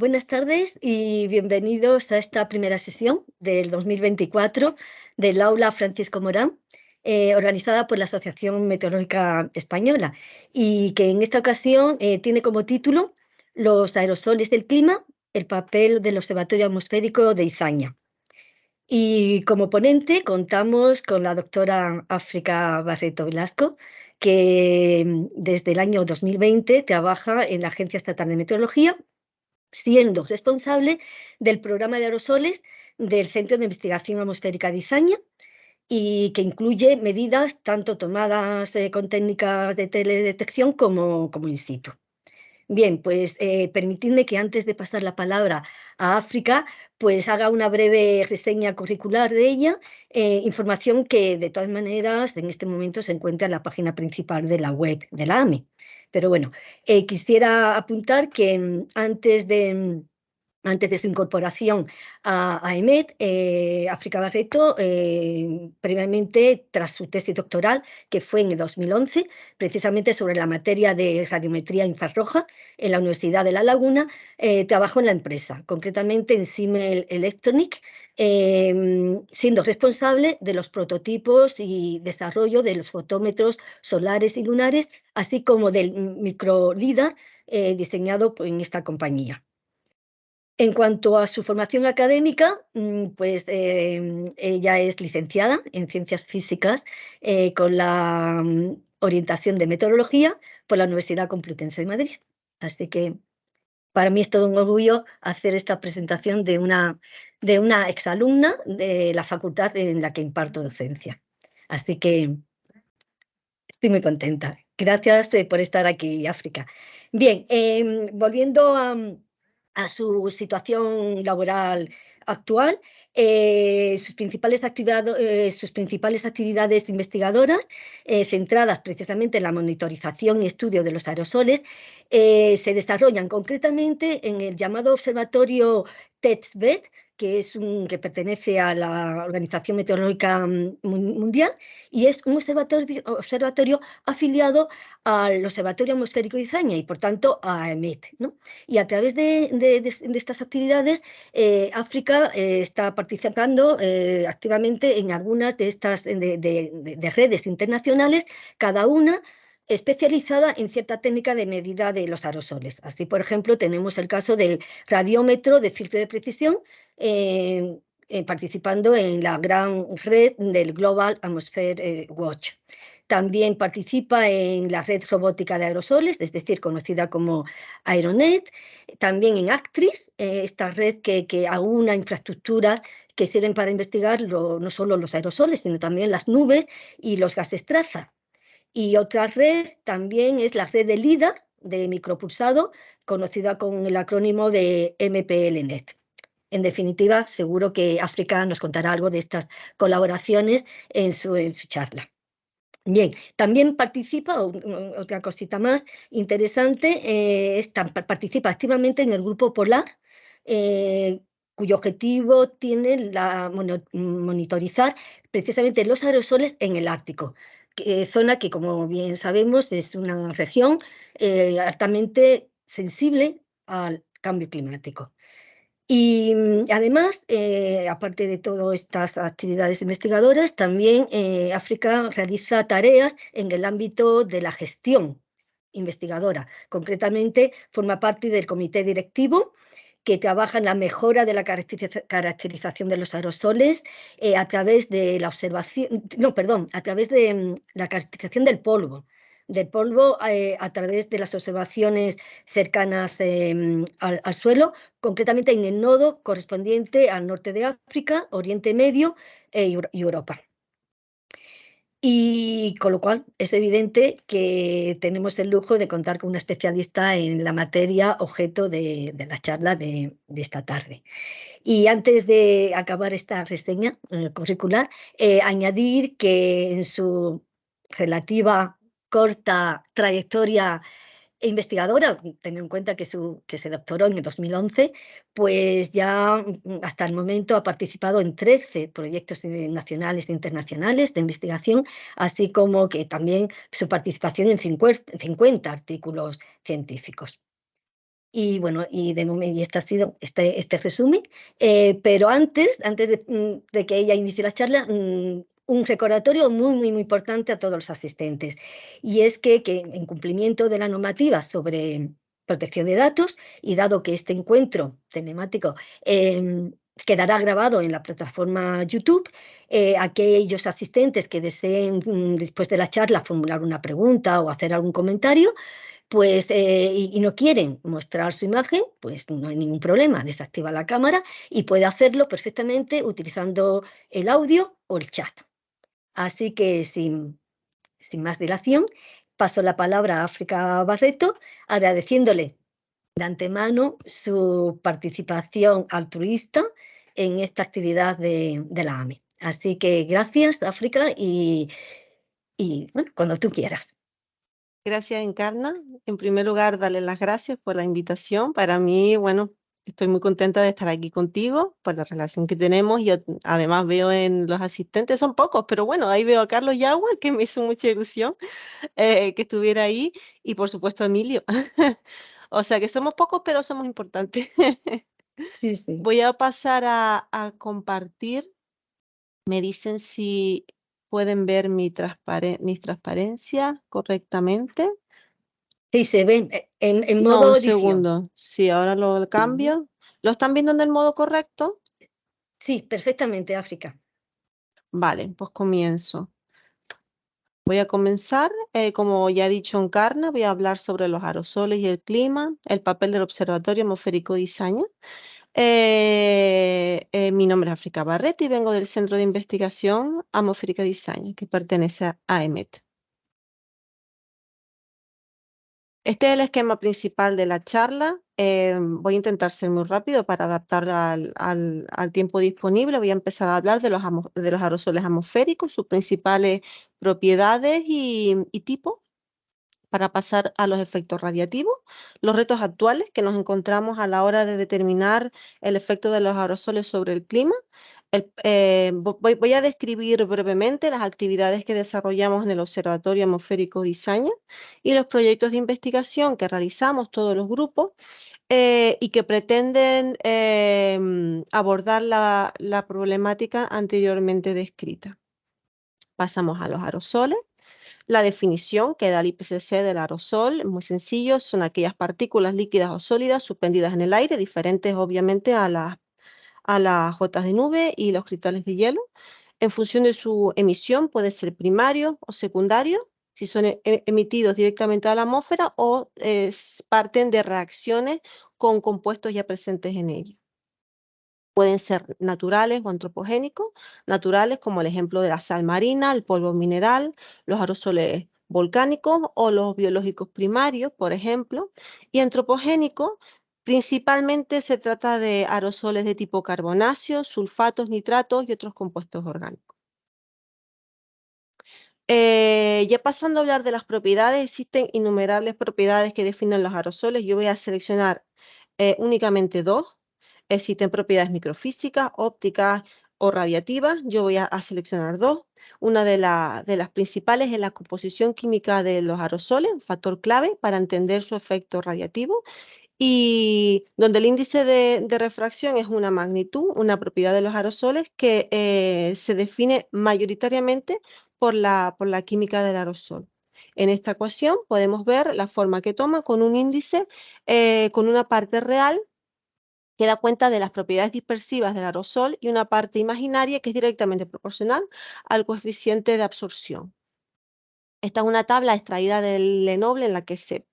Buenas tardes y bienvenidos a esta primera sesión del 2024 del Aula Francisco Morán, organizada por la Asociación Meteorológica Española, y que en esta ocasión tiene como título Los aerosoles del clima, el papel del Observatorio Atmosférico de Izaña. Y como ponente contamos con la doctora África Barreto Velasco, que desde el año 2020 trabaja en la Agencia Estatal de Meteorología, siendo responsable del programa de aerosoles del Centro de Investigación Atmosférica de Izaña, y que incluye medidas tanto tomadas con técnicas de teledetección como in situ. Bien, pues permitidme que antes de pasar la palabra a África, pues haga una breve reseña curricular de ella, información que de todas maneras en este momento se encuentra en la página principal de la web de la AME. Pero bueno, quisiera apuntar que antes de su incorporación a EMET, África Barreto, previamente, tras su tesis doctoral, que fue en el 2011, precisamente sobre la materia de radiometría infrarroja en la Universidad de La Laguna, trabajó en la empresa, concretamente en Siemens Electronic, siendo responsable de los prototipos y desarrollo de los fotómetros solares y lunares, así como del microlidar diseñado en esta compañía. En cuanto a su formación académica, pues ella es licenciada en Ciencias Físicas con la orientación de Meteorología por la Universidad Complutense de Madrid. Así que para mí es todo un orgullo hacer esta presentación de una exalumna de la facultad en la que imparto docencia. Así que estoy muy contenta. Gracias por estar aquí, África. Bien, volviendo a su situación laboral actual, sus principales actividades investigadoras, centradas precisamente en la monitorización y estudio de los aerosoles, se desarrollan concretamente en el llamado Observatorio TETSBET, que pertenece a la Organización Meteorológica Mundial, y es un observatorio afiliado al Observatorio Atmosférico de Izaña y, por tanto, a EMET, ¿no? Y a través de estas actividades, África está participando activamente en algunas de estas de redes internacionales, cada una especializada en cierta técnica de medida de los aerosoles. Así, por ejemplo, tenemos el caso del radiómetro de filtro de precisión, participando en la gran red del Global Atmosphere Watch. También participa en la red robótica de aerosoles, es decir, conocida como Aeronet, también en Actris, esta red que aúna infraestructuras que sirven para investigar no solo los aerosoles, sino también las nubes y los gases traza. Y otra red también es la red de LIDAR, de micropulsado, conocida con el acrónimo de MPLNet. En definitiva, seguro que África nos contará algo de estas colaboraciones en su charla. Bien, también participa, otra cosita más interesante, participa activamente en el Grupo Polar, eh, cuyo objetivo tiene monitorizar precisamente los aerosoles en el Ártico, zona que, como bien sabemos, es una región altamente sensible al cambio climático. Y además, aparte de todas estas actividades investigadoras, también África realiza tareas en el ámbito de la gestión investigadora. Concretamente, forma parte del comité directivo que trabaja en la mejora de la caracterización de los aerosoles a través de la observación, no, perdón, a través de la caracterización del polvo a través de las observaciones cercanas al suelo, concretamente en el nodo correspondiente al norte de África, Oriente Medio y Europa. Y con lo cual es evidente que tenemos el lujo de contar con una especialista en la materia objeto de la charla de esta tarde. Y antes de acabar esta reseña curricular, añadir que en su relativa corta trayectoria investigadora, teniendo en cuenta que se doctoró en el 2011, pues ya hasta el momento ha participado en 13 proyectos nacionales e internacionales de investigación, así como que también su participación en 50 artículos científicos. Y bueno, y de momento, y este ha sido este resumen. Pero antes de que ella inicie la charla, un recordatorio muy, muy, muy importante a todos los asistentes. Y es que en cumplimiento de la normativa sobre protección de datos, y dado que este encuentro telemático quedará grabado en la plataforma YouTube, aquellos asistentes que deseen, después de la charla, formular una pregunta o hacer algún comentario, pues, y no quieren mostrar su imagen, pues no hay ningún problema, desactiva la cámara y puede hacerlo perfectamente utilizando el audio o el chat. Así que sin más dilación, paso la palabra a África Barreto, agradeciéndole de antemano su participación altruista en esta actividad de la AME. Así que gracias, África, y bueno, cuando tú quieras. Gracias, Encarna. En primer lugar, darle las gracias por la invitación. Para mí, bueno, estoy muy contenta de estar aquí contigo por la relación que tenemos. Yo además veo en los asistentes, son pocos, pero bueno, ahí veo a Carlos Yagua, que me hizo mucha ilusión que estuviera ahí, y por supuesto a Emilio. O sea que somos pocos, pero somos importantes. Sí, sí. Voy a pasar a compartir. Me dicen si pueden ver mis transparencias correctamente. Sí, se ven en No, un modo edición. segundo. Sí, ahora lo Sí, cambio. ¿Lo están viendo en el modo correcto? sí, perfectamente, África. Vale, pues comienzo. Voy a comenzar, como ya he dicho en Encarna, voy a hablar sobre los aerosoles y el clima, el papel del Observatorio Atmosférico de Izaña. Mi nombre es África Barreto y vengo del Centro de Investigación Atmosférica de Izaña, que pertenece a AEMET. Este es el esquema principal de la charla. Voy a intentar ser muy rápido para adaptarla al tiempo disponible. Voy a empezar a hablar de de los aerosoles atmosféricos, sus principales propiedades y tipos, para pasar a los efectos radiativos, los retos actuales que nos encontramos a la hora de determinar el efecto de los aerosoles sobre el clima. Voy a describir brevemente las actividades que desarrollamos en el Observatorio Atmosférico de Izaña y los proyectos de investigación que realizamos todos los grupos y que pretenden abordar la problemática anteriormente descrita. Pasamos a los aerosoles. La definición que da el IPCC del aerosol es muy sencillo, son aquellas partículas líquidas o sólidas suspendidas en el aire, diferentes obviamente a las gotas de nube y los cristales de hielo. En función de su emisión puede ser primario o secundario, si son emitidos directamente a la atmósfera o parten de reacciones con compuestos ya presentes en ella. Pueden ser naturales o antropogénicos, naturales como el ejemplo de la sal marina, el polvo mineral, los aerosoles volcánicos o los biológicos primarios, por ejemplo, y antropogénicos. Principalmente se trata de aerosoles de tipo carbonáceos, sulfatos, nitratos y otros compuestos orgánicos. Ya pasando a hablar de las propiedades, existen innumerables propiedades que definen los aerosoles. Yo voy a seleccionar únicamente dos. Existen propiedades microfísicas, ópticas o radiativas. Yo voy a seleccionar dos. Una de las principales es la composición química de los aerosoles, un factor clave para entender su efecto radiativo, y donde el índice de refracción es una magnitud, una propiedad de los aerosoles que se define mayoritariamente por la química del aerosol. En esta ecuación podemos ver la forma que toma con un índice, con una parte real que da cuenta de las propiedades dispersivas del aerosol y una parte imaginaria que es directamente proporcional al coeficiente de absorción. Esta es una tabla extraída del Lenoble en la que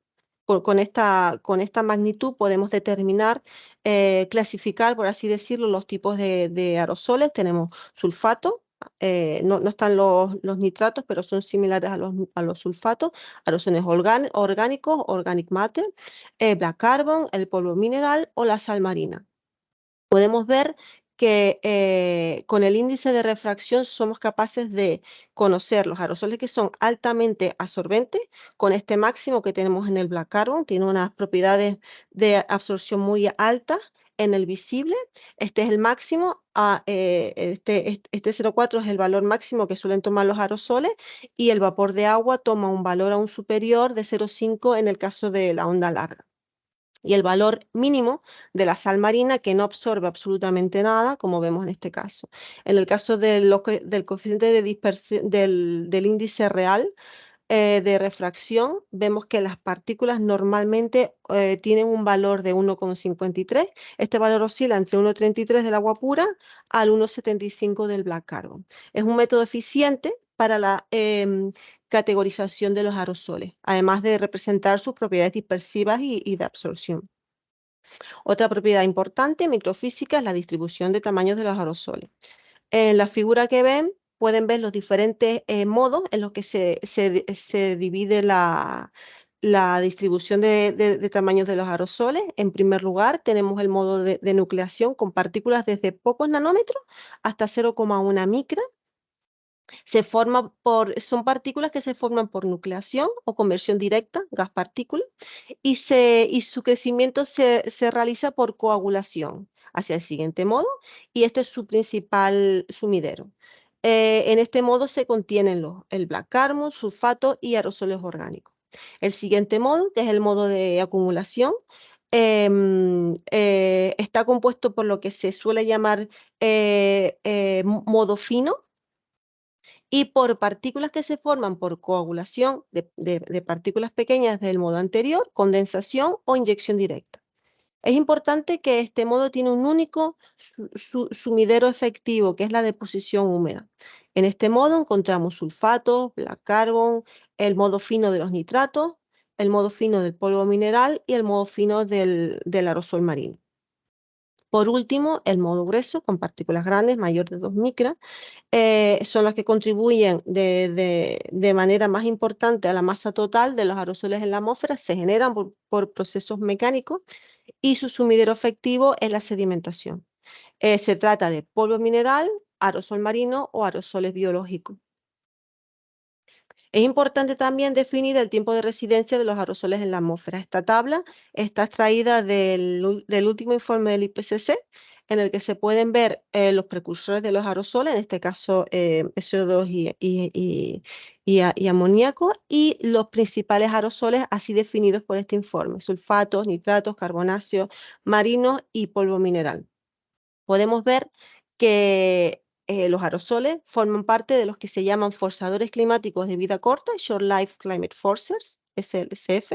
con esta magnitud podemos determinar, clasificar, por así decirlo, los tipos de aerosoles. Tenemos sulfato, no están los nitratos, pero son similares a los sulfatos, aerosoles orgánicos, organic matter, black carbon, el polvo mineral o la sal marina. Podemos ver que con el índice de refracción somos capaces de conocer los aerosoles que son altamente absorbentes, con este máximo que tenemos en el black carbon, tiene unas propiedades de absorción muy altas en el visible. Este es el máximo, este 0,4 es el valor máximo que suelen tomar los aerosoles, y el vapor de agua toma un valor aún superior de 0,5 en el caso de la onda larga. y el valor mínimo de la sal marina que no absorbe absolutamente nada, como vemos en este caso. En el caso del coeficiente de dispersión del índice real, de refracción, vemos que las partículas normalmente tienen un valor de 1,53. Este valor oscila entre 1,33 del agua pura al 1,75 del black carbon. Es un método eficiente para la categorización de los aerosoles, además de representar sus propiedades dispersivas y de absorción. Otra propiedad importante microfísica es la distribución de tamaños de los aerosoles. En la figura que ven, pueden ver los diferentes modos en los que se divide la distribución de tamaños de los aerosoles. En primer lugar, tenemos el modo de nucleación con partículas desde pocos nanómetros hasta 0,1 micra. Son partículas que se forman por nucleación o conversión directa, gas partícula, y su crecimiento se realiza por coagulación hacia el siguiente modo, y este es su principal sumidero. En este modo se contienen el black carbon, sulfato y aerosoles orgánicos. El siguiente modo, que es el modo de acumulación, está compuesto por lo que se suele llamar modo fino, y por partículas que se forman por coagulación de partículas pequeñas del modo anterior, condensación o inyección directa. Es importante que este modo tiene un único sumidero efectivo, que es la deposición húmeda. En este modo encontramos sulfatos, black carbon, el modo fino de los nitratos, el modo fino del polvo mineral y el modo fino del aerosol marino. Por último, el modo grueso, con partículas grandes, mayor de 2 micras, son las que contribuyen de manera más importante a la masa total de los aerosoles en la atmósfera, se generan por procesos mecánicos, y su sumidero efectivo es la sedimentación. Se trata de polvo mineral, aerosol marino o aerosoles biológicos. Es importante también definir el tiempo de residencia de los aerosoles en la atmósfera. Esta tabla está extraída del último informe del IPCC, en el que se pueden ver los precursores de los aerosoles, en este caso SO2 y amoníaco, y los principales aerosoles así definidos por este informe: sulfatos, nitratos, carbonáceos, marinos y polvo mineral. Podemos ver que los aerosoles forman parte de los que se llaman forzadores climáticos de vida corta, Short Life Climate Forcers, SLCF,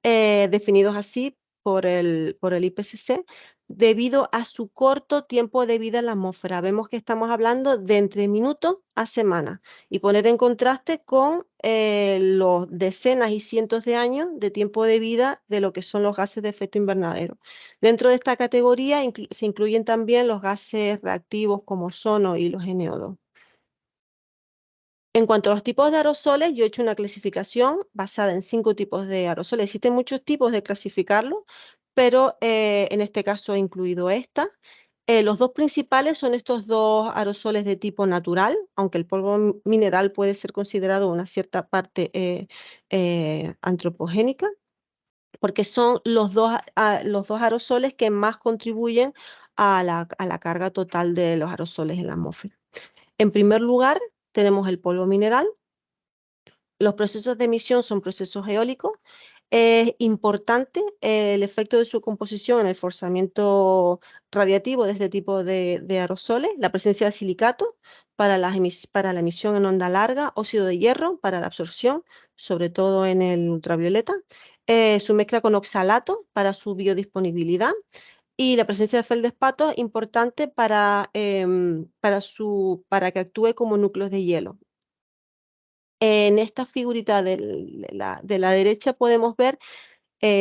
definidos así por el IPCC, debido a su corto tiempo de vida en la atmósfera. Vemos que estamos hablando de entre minutos a semanas, y poner en contraste con los decenas y cientos de años de tiempo de vida de lo que son los gases de efecto invernadero. Dentro de esta categoría se incluyen también los gases reactivos como ozono y los NO2. En cuanto a los tipos de aerosoles, yo he hecho una clasificación basada en 5 tipos de aerosoles. Existen muchos tipos de clasificarlos, pero en este caso he incluido esta. Los dos principales son estos dos aerosoles de tipo natural, aunque el polvo mineral puede ser considerado una cierta parte antropogénica, porque son los dos aerosoles que más contribuyen a la carga total de los aerosoles en la atmósfera. En primer lugar, tenemos el polvo mineral. Los procesos de emisión son procesos eólicos. Es importante el efecto de su composición en el forzamiento radiativo de este tipo de aerosoles, la presencia de silicato para la emisión en onda larga, óxido de hierro para la absorción, sobre todo en el ultravioleta, su mezcla con oxalato para su biodisponibilidad, y la presencia de feldespato importante para que actúe como núcleos de hielo. En esta figurita de la derecha podemos ver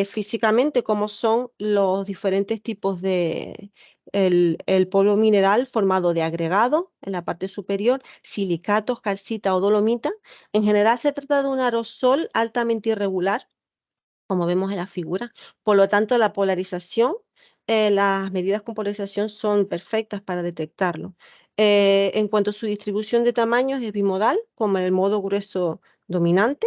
físicamente cómo son los diferentes tipos el polvo mineral formado de agregado en la parte superior, silicatos, calcita o dolomita. En general se trata de un aerosol altamente irregular, como vemos en la figura. Por lo tanto, la polarización, las medidas con polarización son perfectas para detectarlo. En cuanto a su distribución de tamaños, es bimodal, como en el modo grueso dominante.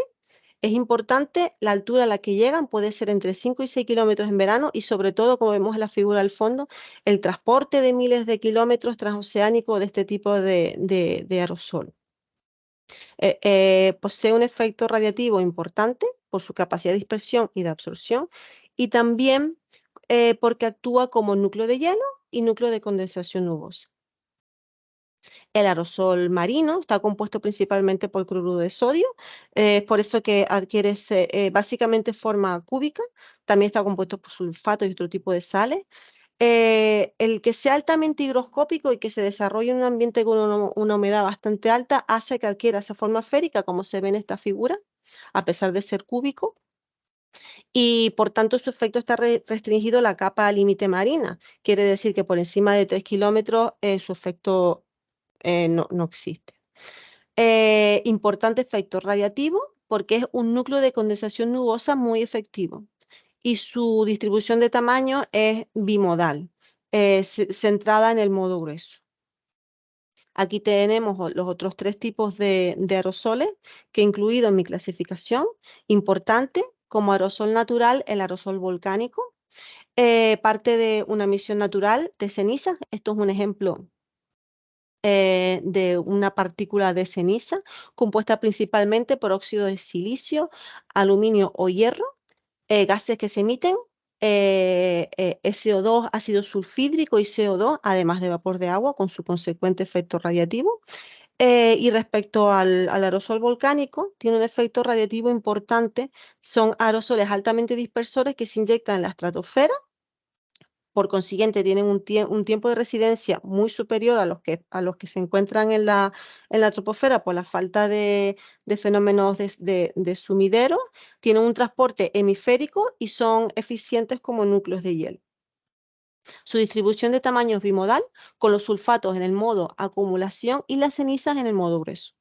Es importante la altura a la que llegan, puede ser entre 5 y 6 kilómetros en verano, y sobre todo, como vemos en la figura al fondo, el transporte de miles de kilómetros transoceánicos de este tipo de aerosol. Posee un efecto radiativo importante por su capacidad de dispersión y de absorción, y también porque actúa como núcleo de hielo y núcleo de condensación nubosa. El aerosol marino está compuesto principalmente por cloruro de sodio, por eso que adquiere básicamente forma cúbica, también está compuesto por sulfatos y otro tipo de sales. El que sea altamente higroscópico y que se desarrolle en un ambiente con una humedad bastante alta hace que adquiera esa forma esférica, como se ve en esta figura, a pesar de ser cúbico, y por tanto su efecto está restringido a la capa límite marina. Quiere decir que por encima de 3 kilómetros su efecto no existe. Importante efecto radiativo porque es un núcleo de condensación nubosa muy efectivo y su distribución de tamaño es bimodal, centrada en el modo grueso. Aquí tenemos los otros 3 tipos de aerosoles que he incluido en mi clasificación. Importante, como aerosol natural, el aerosol volcánico, parte de una emisión natural de ceniza. Esto es un ejemplo de una partícula de ceniza compuesta principalmente por óxido de silicio, aluminio o hierro, gases que se emiten, SO2, ácido sulfídrico y CO2, además de vapor de agua con su consecuente efecto radiativo. Y respecto al aerosol volcánico, tiene un efecto radiativo importante. Son aerosoles altamente dispersores que se inyectan en la estratosfera. Por consiguiente, tienen un tiempo de residencia muy superior a los que se encuentran en la troposfera por la falta de fenómenos de sumidero. Tienen un transporte hemisférico y son eficientes como núcleos de hielo. Su distribución de tamaño es bimodal, con los sulfatos en el modo acumulación y las cenizas en el modo grueso.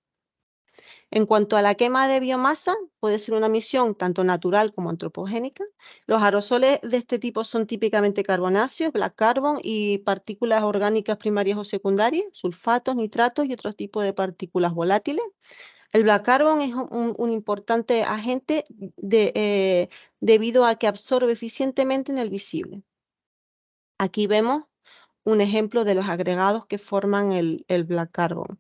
En cuanto a la quema de biomasa, puede ser una emisión tanto natural como antropogénica. Los aerosoles de este tipo son típicamente carbonáceos, black carbon y partículas orgánicas primarias o secundarias, sulfatos, nitratos y otros tipos de partículas volátiles. El black carbon es un importante agente debido a que absorbe eficientemente en el visible. Aquí vemos un ejemplo de los agregados que forman el black carbon.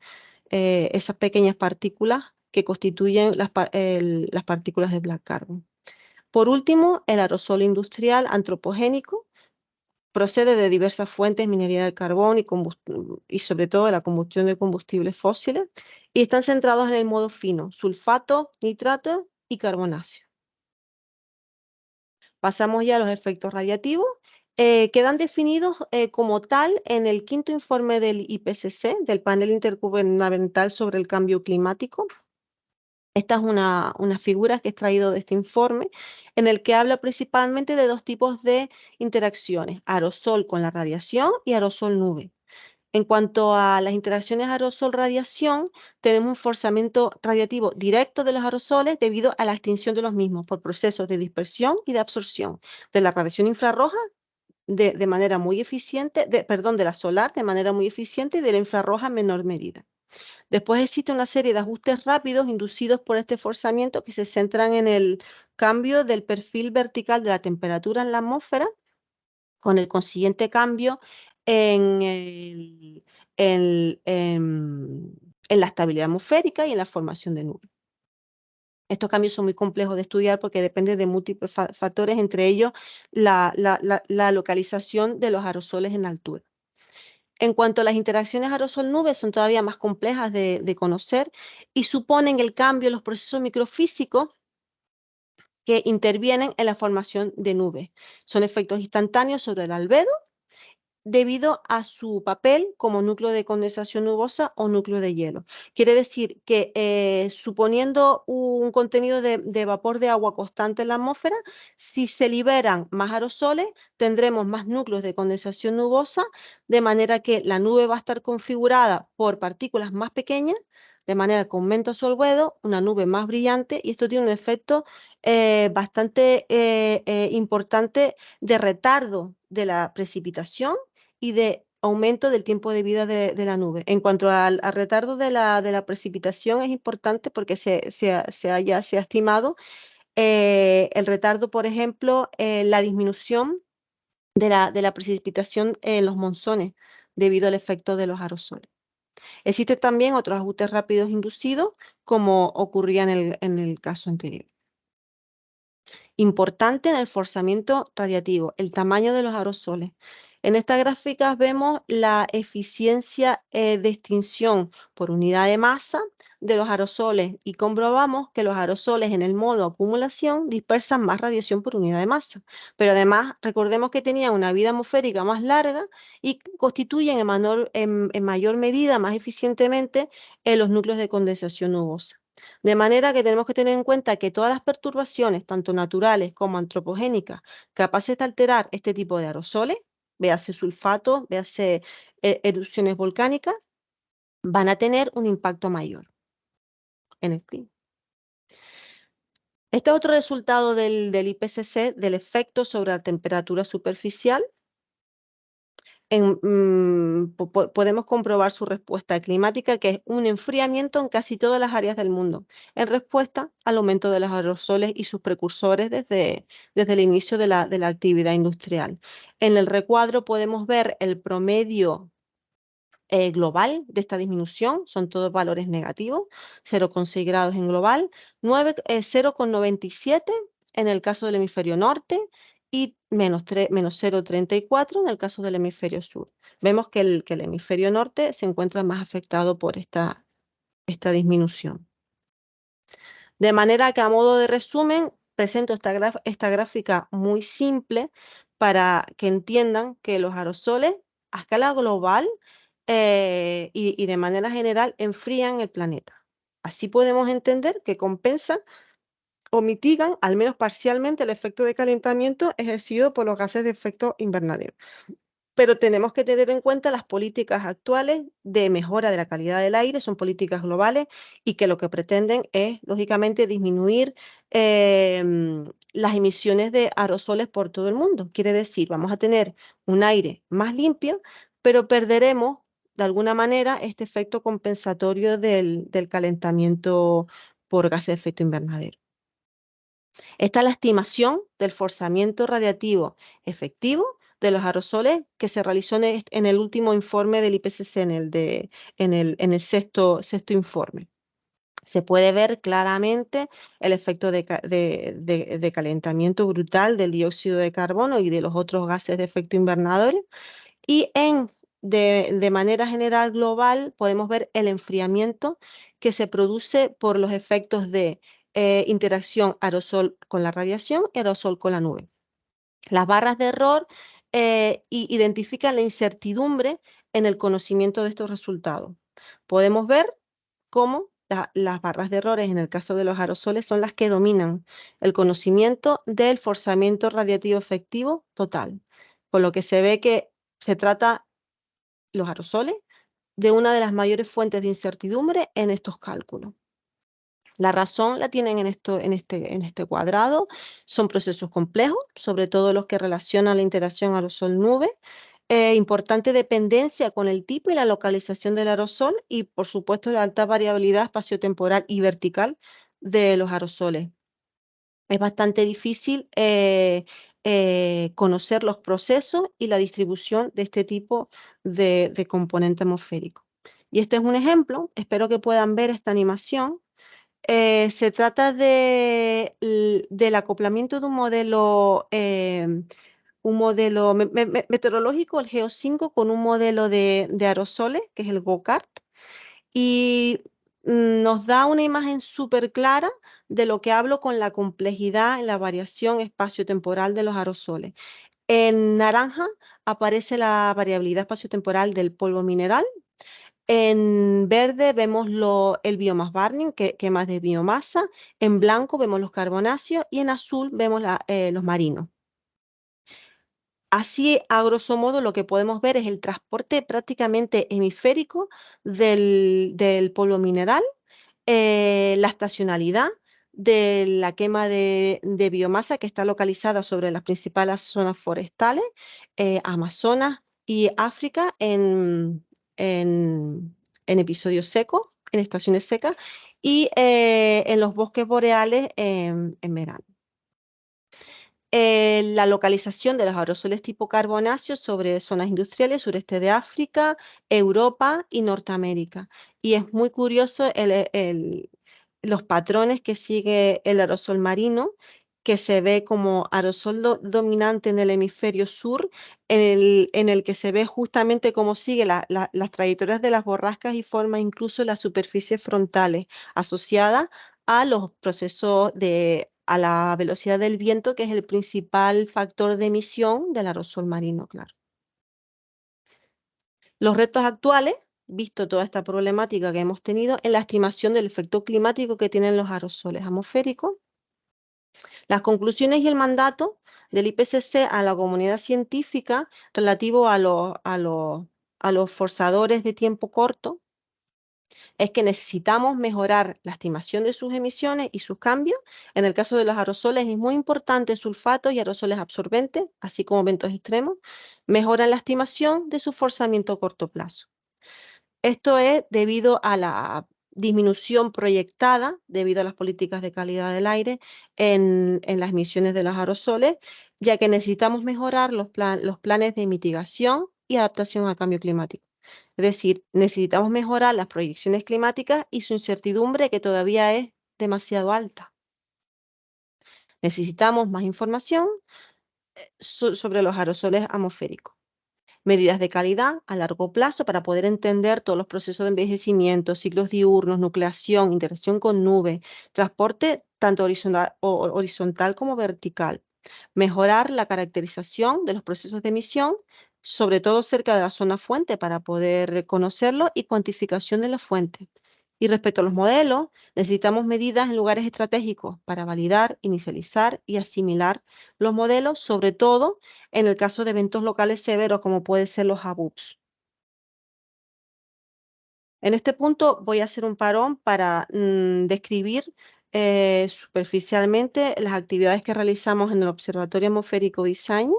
Esas pequeñas partículas que constituyen las partículas de black carbon. Por último, el aerosol industrial antropogénico procede de diversas fuentes, minería del carbón y sobre todo de la combustión de combustibles fósiles, y están centrados en el modo fino, sulfato, nitrato y carbonáceo. Pasamos ya a los efectos radiativos. Quedan definidos como tal en el 5º informe del IPCC, del Panel Intergubernamental sobre el Cambio Climático. Esta es una figura que he extraído de este informe, en el que habla principalmente de 2 tipos de interacciones, aerosol con la radiación y aerosol nube. En cuanto a las interacciones aerosol-radiación, tenemos un forzamiento radiativo directo de los aerosoles debido a la extinción de los mismos por procesos de dispersión y de absorción de la radiación infrarroja de manera muy eficiente, de la solar de manera muy eficiente y de la infrarroja en menor medida. Después existe una serie de ajustes rápidos inducidos por este forzamiento que se centran en el cambio del perfil vertical de la temperatura en la atmósfera, con el consiguiente cambio en, en la estabilidad atmosférica y en la formación de nubes. Estos cambios son muy complejos de estudiar porque dependen de múltiples factores, entre ellos la localización de los aerosoles en altura. En cuanto a las interacciones aerosol-nube, son todavía más complejas de conocer y suponen el cambio en los procesos microfísicos que intervienen en la formación de nubes. Son efectos instantáneos sobre el albedo debido a su papel como núcleo de condensación nubosa o núcleo de hielo. Quiere decir que suponiendo un contenido de vapor de agua constante en la atmósfera, si se liberan más aerosoles, tendremos más núcleos de condensación nubosa, de manera que la nube va a estar configurada por partículas más pequeñas, de manera que aumenta su albedo, una nube más brillante, y esto tiene un efecto bastante importante de retardo de la precipitación y de aumento del tiempo de vida de la nube. En cuanto al retardo de la precipitación, es importante porque ya se ha estimado el retardo, por ejemplo, la disminución de la precipitación en los monzones debido al efecto de los aerosoles. Existen también otros ajustes rápidos inducidos, como ocurría en el caso anterior. Importante en el forzamiento radiativo, el tamaño de los aerosoles. En estas gráficas vemos la eficiencia de extinción por unidad de masa de los aerosoles y comprobamos que los aerosoles en el modo acumulación dispersan más radiación por unidad de masa. Pero además recordemos que tenían una vida atmosférica más larga y constituyen en mayor medida, más eficientemente, los núcleos de condensación nubosa. De manera que tenemos que tener en cuenta que todas las perturbaciones, tanto naturales como antropogénicas, capaces de alterar este tipo de aerosoles, véase sulfato, véase erupciones volcánicas, van a tener un impacto mayor en el clima. Este es otro resultado del IPCC, del efecto sobre la temperatura superficial. Podemos comprobar su respuesta climática, que es un enfriamiento en casi todas las áreas del mundo, en respuesta al aumento de los aerosoles y sus precursores desde el inicio de la actividad industrial. En el recuadro podemos ver el promedio global de esta disminución, son todos valores negativos, 0,6 grados en global, 0,97 en el caso del hemisferio norte y menos 0,34 en el caso del hemisferio sur. Vemos que el hemisferio norte se encuentra más afectado por esta disminución. De manera que, a modo de resumen, presento esta gráfica muy simple para que entiendan que los aerosoles a escala global y de manera general enfrían el planeta. Así podemos entender que compensan o mitigan, al menos parcialmente, el efecto de calentamiento ejercido por los gases de efecto invernadero. Pero tenemos que tener en cuenta las políticas actuales de mejora de la calidad del aire, son políticas globales y que lo que pretenden es, lógicamente, disminuir las emisiones de aerosoles por todo el mundo. Quiere decir, vamos a tener un aire más limpio, pero perderemos, de alguna manera, este efecto compensatorio del calentamiento por gases de efecto invernadero. Esta es la estimación del forzamiento radiativo efectivo de los aerosoles que se realizó en el último informe del IPCC, en el sexto informe. Se puede ver claramente el efecto de calentamiento brutal del dióxido de carbono y de los otros gases de efecto invernadero. Y de manera general global podemos ver el enfriamiento que se produce por los efectos de interacción aerosol con la radiación y aerosol con la nube. Las barras de error identifican la incertidumbre en el conocimiento de estos resultados. Podemos ver cómo las barras de errores en el caso de los aerosoles son las que dominan el conocimiento del forzamiento radiativo efectivo total, por lo que se ve que se trata, los aerosoles, de una de las mayores fuentes de incertidumbre en estos cálculos. La razón la tienen en este cuadrado. Son procesos complejos, sobre todo los que relacionan la interacción aerosol-nube, importante dependencia con el tipo y la localización del aerosol y, por supuesto, la alta variabilidad espaciotemporal y vertical de los aerosoles. Es bastante difícil conocer los procesos y la distribución de este tipo de componente atmosférico. Y este es un ejemplo, espero que puedan ver esta animación. Se trata del acoplamiento de un modelo meteorológico, el GEO5, con un modelo de aerosoles, que es el GOCART, y nos da una imagen súper clara de lo que hablo con la complejidad en la variación espaciotemporal de los aerosoles. En naranja aparece la variabilidad espaciotemporal del polvo mineral. En verde vemos el biomass burning, quemas de biomasa. En blanco vemos los carbonáceos y en azul vemos los marinos. Así, a grosso modo, lo que podemos ver es el transporte prácticamente hemisférico del polvo mineral, la estacionalidad de la quema de biomasa que está localizada sobre las principales zonas forestales, Amazonas y África en episodios secos, en estaciones secas, y en los bosques boreales en verano. La localización de los aerosoles tipo carbonáceos sobre zonas industriales, sureste de África, Europa y Norteamérica. Y es muy curioso los patrones que sigue el aerosol marino, que se ve como aerosol dominante en el hemisferio sur, en el que se ve justamente cómo sigue las trayectorias de las borrascas y forma incluso las superficies frontales asociadas a los procesos a la velocidad del viento, que es el principal factor de emisión del aerosol marino, claro. Los retos actuales, visto toda esta problemática que hemos tenido, en la estimación del efecto climático que tienen los aerosoles atmosféricos, las conclusiones y el mandato del IPCC a la comunidad científica relativo a los forzadores de tiempo corto es que necesitamos mejorar la estimación de sus emisiones y sus cambios. En el caso de los aerosoles es muy importante sulfatos y aerosoles absorbentes, así como eventos extremos, mejoran la estimación de su forzamiento a corto plazo. Esto es debido a la disminución proyectada, debido a las políticas de calidad del aire en las emisiones de los aerosoles, ya que necesitamos mejorar los planes de mitigación y adaptación al cambio climático. Es decir, necesitamos mejorar las proyecciones climáticas y su incertidumbre, que todavía es demasiado alta. Necesitamos más información sobre los aerosoles atmosféricos. Medidas de calidad a largo plazo para poder entender todos los procesos de envejecimiento, ciclos diurnos, nucleación, interacción con nubes, transporte tanto horizontal como vertical. Mejorar la caracterización de los procesos de emisión, sobre todo cerca de la zona fuente para poder conocerlo, y cuantificación de la fuente. Y respecto a los modelos, necesitamos medidas en lugares estratégicos para validar, inicializar y asimilar los modelos, sobre todo en el caso de eventos locales severos como pueden ser los ABUPS. En este punto voy a hacer un parón para describir superficialmente las actividades que realizamos en el Observatorio Atmosférico de Izaña.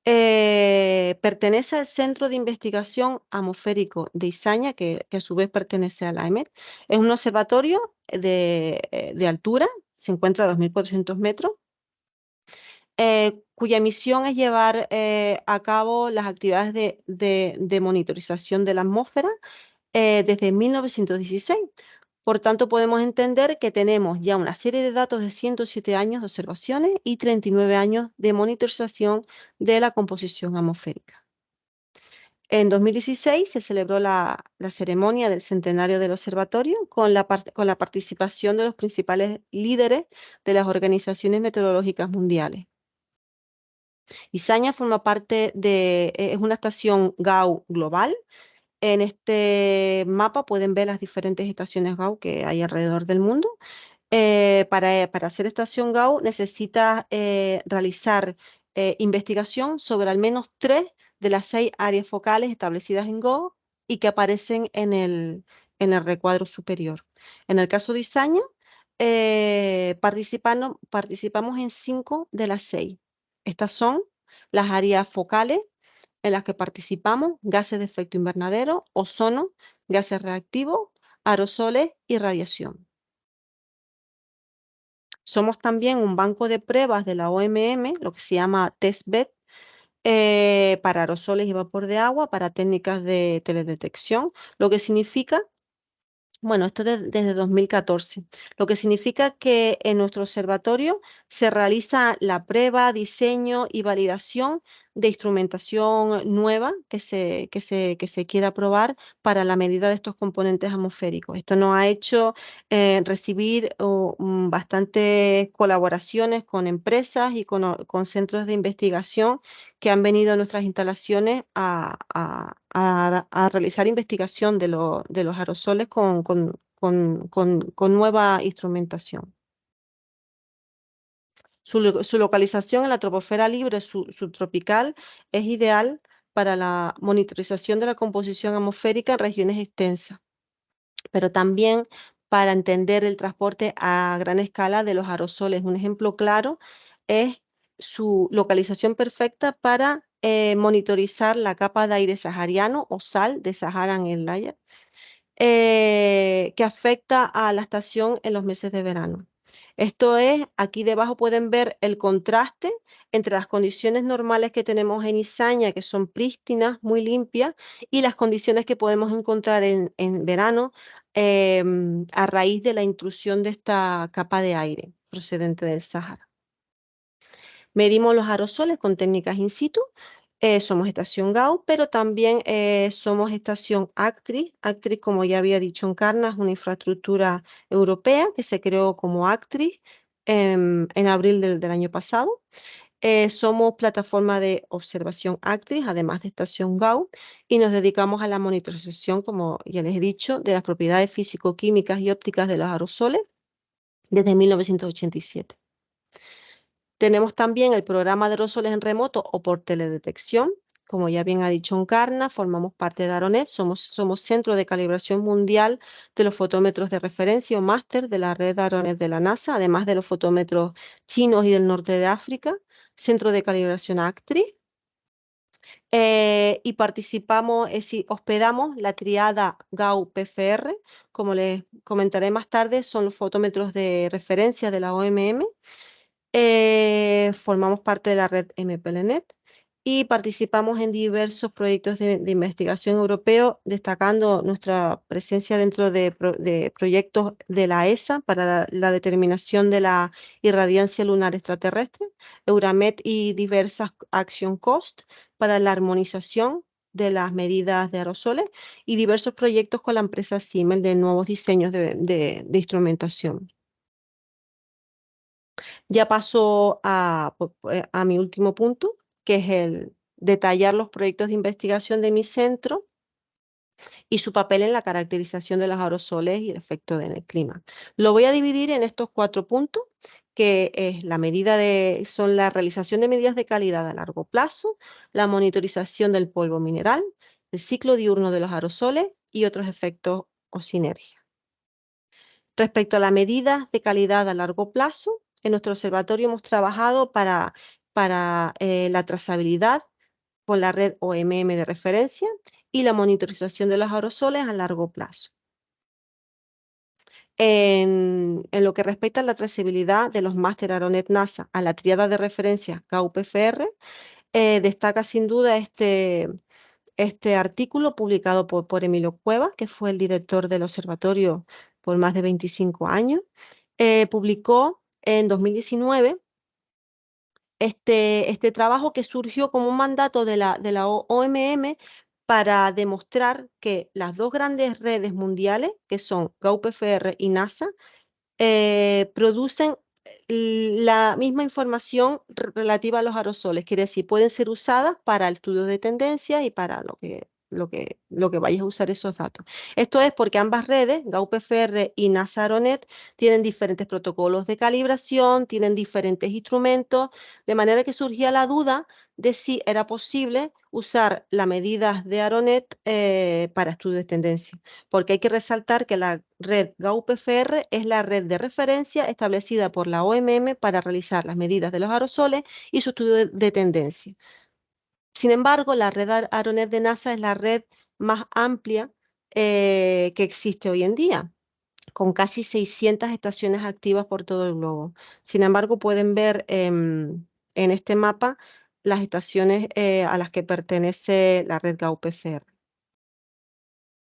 Pertenece al Centro de Investigación Atmosférico de Izaña, que a su vez pertenece a la AEMET. Es un observatorio de altura, se encuentra a 2.400 metros, cuya misión es llevar a cabo las actividades de monitorización de la atmósfera desde 1916. Por tanto, podemos entender que tenemos ya una serie de datos de 107 años de observaciones y 39 años de monitorización de la composición atmosférica. En 2016 se celebró la ceremonia del centenario del observatorio con la participación de los principales líderes de las organizaciones meteorológicas mundiales. Izaña forma parte es una estación GAU global. En este mapa pueden ver las diferentes estaciones GAU que hay alrededor del mundo. Para hacer estación GAU necesita realizar investigación sobre al menos 3 de las 6 áreas focales establecidas en GAU y que aparecen en el recuadro superior. En el caso de Izaña, participamos en 5 de las 6. Estas son las áreas focales en las que participamos: gases de efecto invernadero, ozono, gases reactivos, aerosoles y radiación. Somos también un banco de pruebas de la OMM, lo que se llama testbed, para aerosoles y vapor de agua, para técnicas de teledetección, lo que significa, bueno, esto desde 2014, lo que significa que en nuestro observatorio se realiza la prueba, diseño y validación de instrumentación nueva que se quiera probar para la medida de estos componentes atmosféricos. Esto nos ha hecho recibir bastantes colaboraciones con empresas y con centros de investigación que han venido a nuestras instalaciones a realizar investigación de los aerosoles con nueva instrumentación. Su localización en la troposfera libre subtropical es ideal para la monitorización de la composición atmosférica en regiones extensas, pero también para entender el transporte a gran escala de los aerosoles. Un ejemplo claro es su localización perfecta para monitorizar la capa de aire sahariano o SAL de Saharan Airlines, que afecta a la estación en los meses de verano. Esto es, aquí debajo pueden ver el contraste entre las condiciones normales que tenemos en Izaña, que son prístinas, muy limpias, y las condiciones que podemos encontrar en verano a raíz de la intrusión de esta capa de aire. procedente del Sahara. Medimos los aerosoles con técnicas in situ. Somos estación GAU, pero también somos estación ACTRIS. ACTRIS, como ya había dicho Encarna, es una infraestructura europea que se creó como ACTRIS en abril del año pasado. Somos plataforma de observación ACTRIS, además de estación GAU, y nos dedicamos a la monitorización, como ya les he dicho, de las propiedades físico-químicas y ópticas de los aerosoles desde 1987. Tenemos también el programa de aerosoles en remoto o por teledetección. Como ya bien ha dicho Encarna, formamos parte de Aeronet, somos centro de calibración mundial de los fotómetros de referencia o máster de la red Aeronet de la NASA, además de los fotómetros chinos y del norte de África, centro de calibración ACTRI. Y participamos, hospedamos la triada GAU-PFR, como les comentaré más tarde, son los fotómetros de referencia de la OMM. Formamos parte de la red MPLNet y participamos en diversos proyectos de investigación europeo, destacando nuestra presencia dentro de proyectos de la ESA para la determinación de la irradiancia lunar extraterrestre, Euramet y diversas Action Cost para la armonización de las medidas de aerosoles y diversos proyectos con la empresa Siemens de nuevos diseños de instrumentación. Ya paso a mi último punto, que es el detallar los proyectos de investigación de mi centro y su papel en la caracterización de los aerosoles y el efecto en el clima. Lo voy a dividir en estos 4 puntos, que es son la realización de medidas de calidad a largo plazo, la monitorización del polvo mineral, el ciclo diurno de los aerosoles y otros efectos o sinergias. Respecto a las medidas de calidad a largo plazo, en nuestro observatorio hemos trabajado para la trazabilidad con la red OMM de referencia y la monitorización de los aerosoles a largo plazo. En lo que respecta a la trazabilidad de los máster Aeronet NASA a la tríada de referencia GAU-PFR, destaca sin duda este artículo publicado por Emilio Cuevas, que fue el director del observatorio por más de 25 años. Publicó en 2019 este trabajo que surgió como un mandato de la OMM para demostrar que las dos grandes redes mundiales, que son GAU-PFR y NASA, producen la misma información relativa a los aerosoles, quiere decir, pueden ser usadas para el estudio de tendencias y para lo que vayas a usar esos datos. Esto es porque ambas redes, GAU-PFR y NASA Aeronet, tienen diferentes protocolos de calibración, tienen diferentes instrumentos, de manera que surgía la duda de si era posible usar las medidas de Aeronet para estudio de tendencia, porque hay que resaltar que la red GAU-PFR es la red de referencia establecida por la OMM para realizar las medidas de los aerosoles y su estudio de tendencia. Sin embargo, la red Aeronet de NASA es la red más amplia que existe hoy en día, con casi 600 estaciones activas por todo el globo. Sin embargo, pueden ver en este mapa las estaciones a las que pertenece la red GAU-PFR.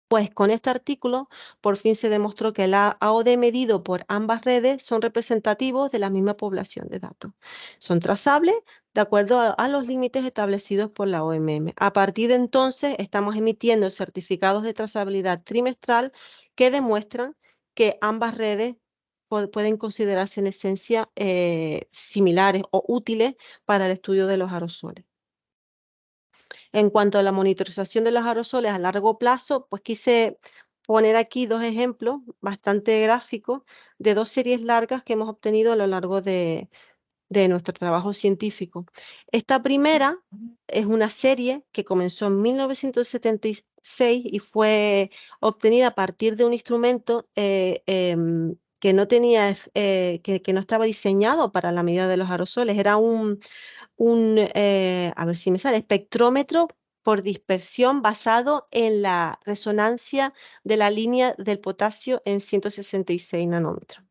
Pues con este artículo por fin se demostró que el AOD medido por ambas redes son representativos de la misma población de datos. Son trazables de acuerdo a los límites establecidos por la OMM. A partir de entonces estamos emitiendo certificados de trazabilidad trimestral que demuestran que ambas redes pueden considerarse en esencia similares o útiles para el estudio de los aerosoles. En cuanto a la monitorización de los aerosoles a largo plazo, pues quise poner aquí 2 ejemplos bastante gráficos de 2 series largas que hemos obtenido a lo largo de nuestro trabajo científico. Esta primera es una serie que comenzó en 1976 y fue obtenida a partir de un instrumento que no tenía, que no estaba diseñado para la medida de los aerosoles. Era a ver si me sale, espectrómetro por dispersión basado en la resonancia de la línea del potasio en 166 nanómetros.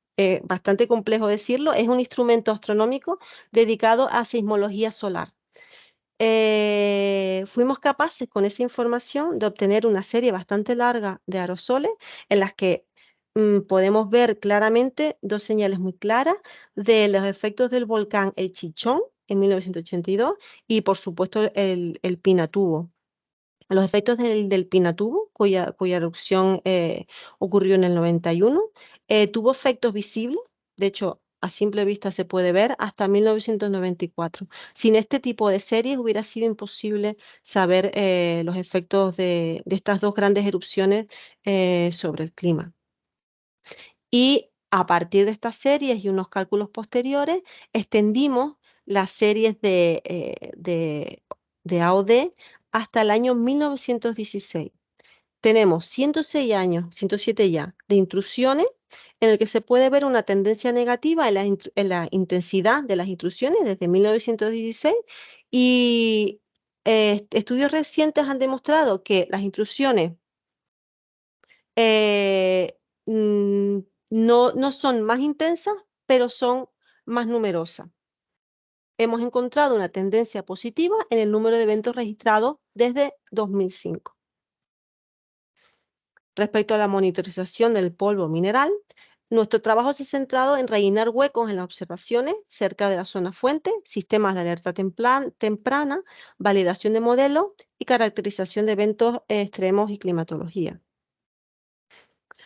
Bastante complejo decirlo, es un instrumento astronómico dedicado a sismología solar. Fuimos capaces con esa información de obtener una serie bastante larga de aerosoles en las que podemos ver claramente dos señales muy claras de los efectos del volcán El Chichón en 1982 y por supuesto el Pinatubo. Los efectos del Pinatubo, cuya erupción ocurrió en el 91, tuvo efectos visibles, de hecho, a simple vista se puede ver hasta 1994. Sin este tipo de series hubiera sido imposible saber los efectos de estas dos grandes erupciones sobre el clima. Y a partir de estas series y unos cálculos posteriores, extendimos las series de AOD hasta el año 1916. Tenemos 106 años, 107 ya, de intrusiones, en el que se puede ver una tendencia negativa en la intensidad de las intrusiones desde 1916 y estudios recientes han demostrado que las intrusiones eh, mm, no son más intensas, pero son más numerosas. Hemos encontrado una tendencia positiva en el número de eventos registrados desde 2005. Respecto a la monitorización del polvo mineral, nuestro trabajo se ha centrado en rellenar huecos en las observaciones cerca de la zona fuente, sistemas de alerta temprana, validación de modelos y caracterización de eventos extremos y climatología.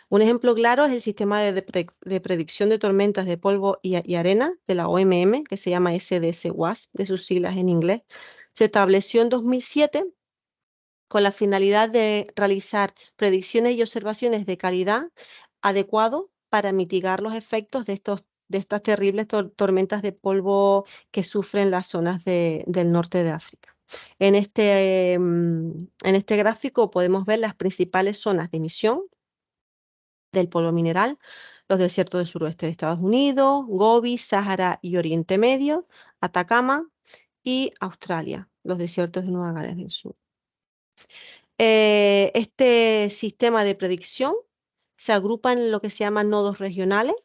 Un ejemplo claro es el sistema de predicción de tormentas de polvo y arena de la OMM, que se llama SDS-WAS, de sus siglas en inglés. Se estableció en 2007 con la finalidad de realizar predicciones y observaciones de calidad adecuado para mitigar los efectos de estas terribles tormentas de polvo que sufren las zonas del norte de África. En este gráfico podemos ver las principales zonas de emisión del polvo mineral, los desiertos del suroeste de Estados Unidos, Gobi, Sáhara y Oriente Medio, Atacama y Australia, los desiertos de Nueva Gales del Sur. Este sistema de predicción se agrupa en lo que se llaman nodos regionales.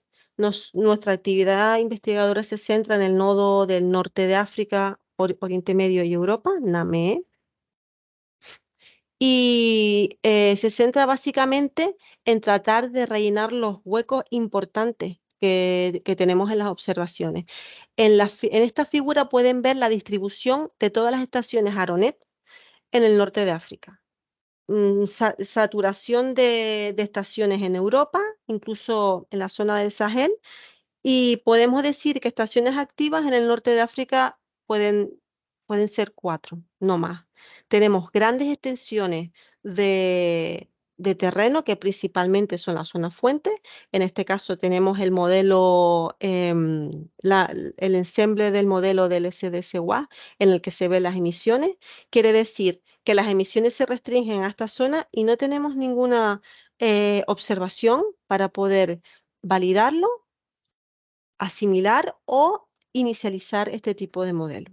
Nuestra actividad investigadora se centra en el nodo del norte de África, Oriente Medio y Europa, NAME, y se centra básicamente en tratar de rellenar los huecos importantes que tenemos en las observaciones. En esta figura pueden ver la distribución de todas las estaciones ARONET en el norte de África. Saturación de estaciones en Europa, incluso en la zona del Sahel, y podemos decir que estaciones activas en el norte de África pueden ser 4, no más. Tenemos grandes extensiones de terreno que principalmente son las zonas fuentes. En este caso tenemos el modelo, el ensemble del modelo del SDSWA en el que se ven las emisiones. Quiere decir que las emisiones se restringen a esta zona y no tenemos ninguna observación para poder validarlo, asimilar o inicializar este tipo de modelo.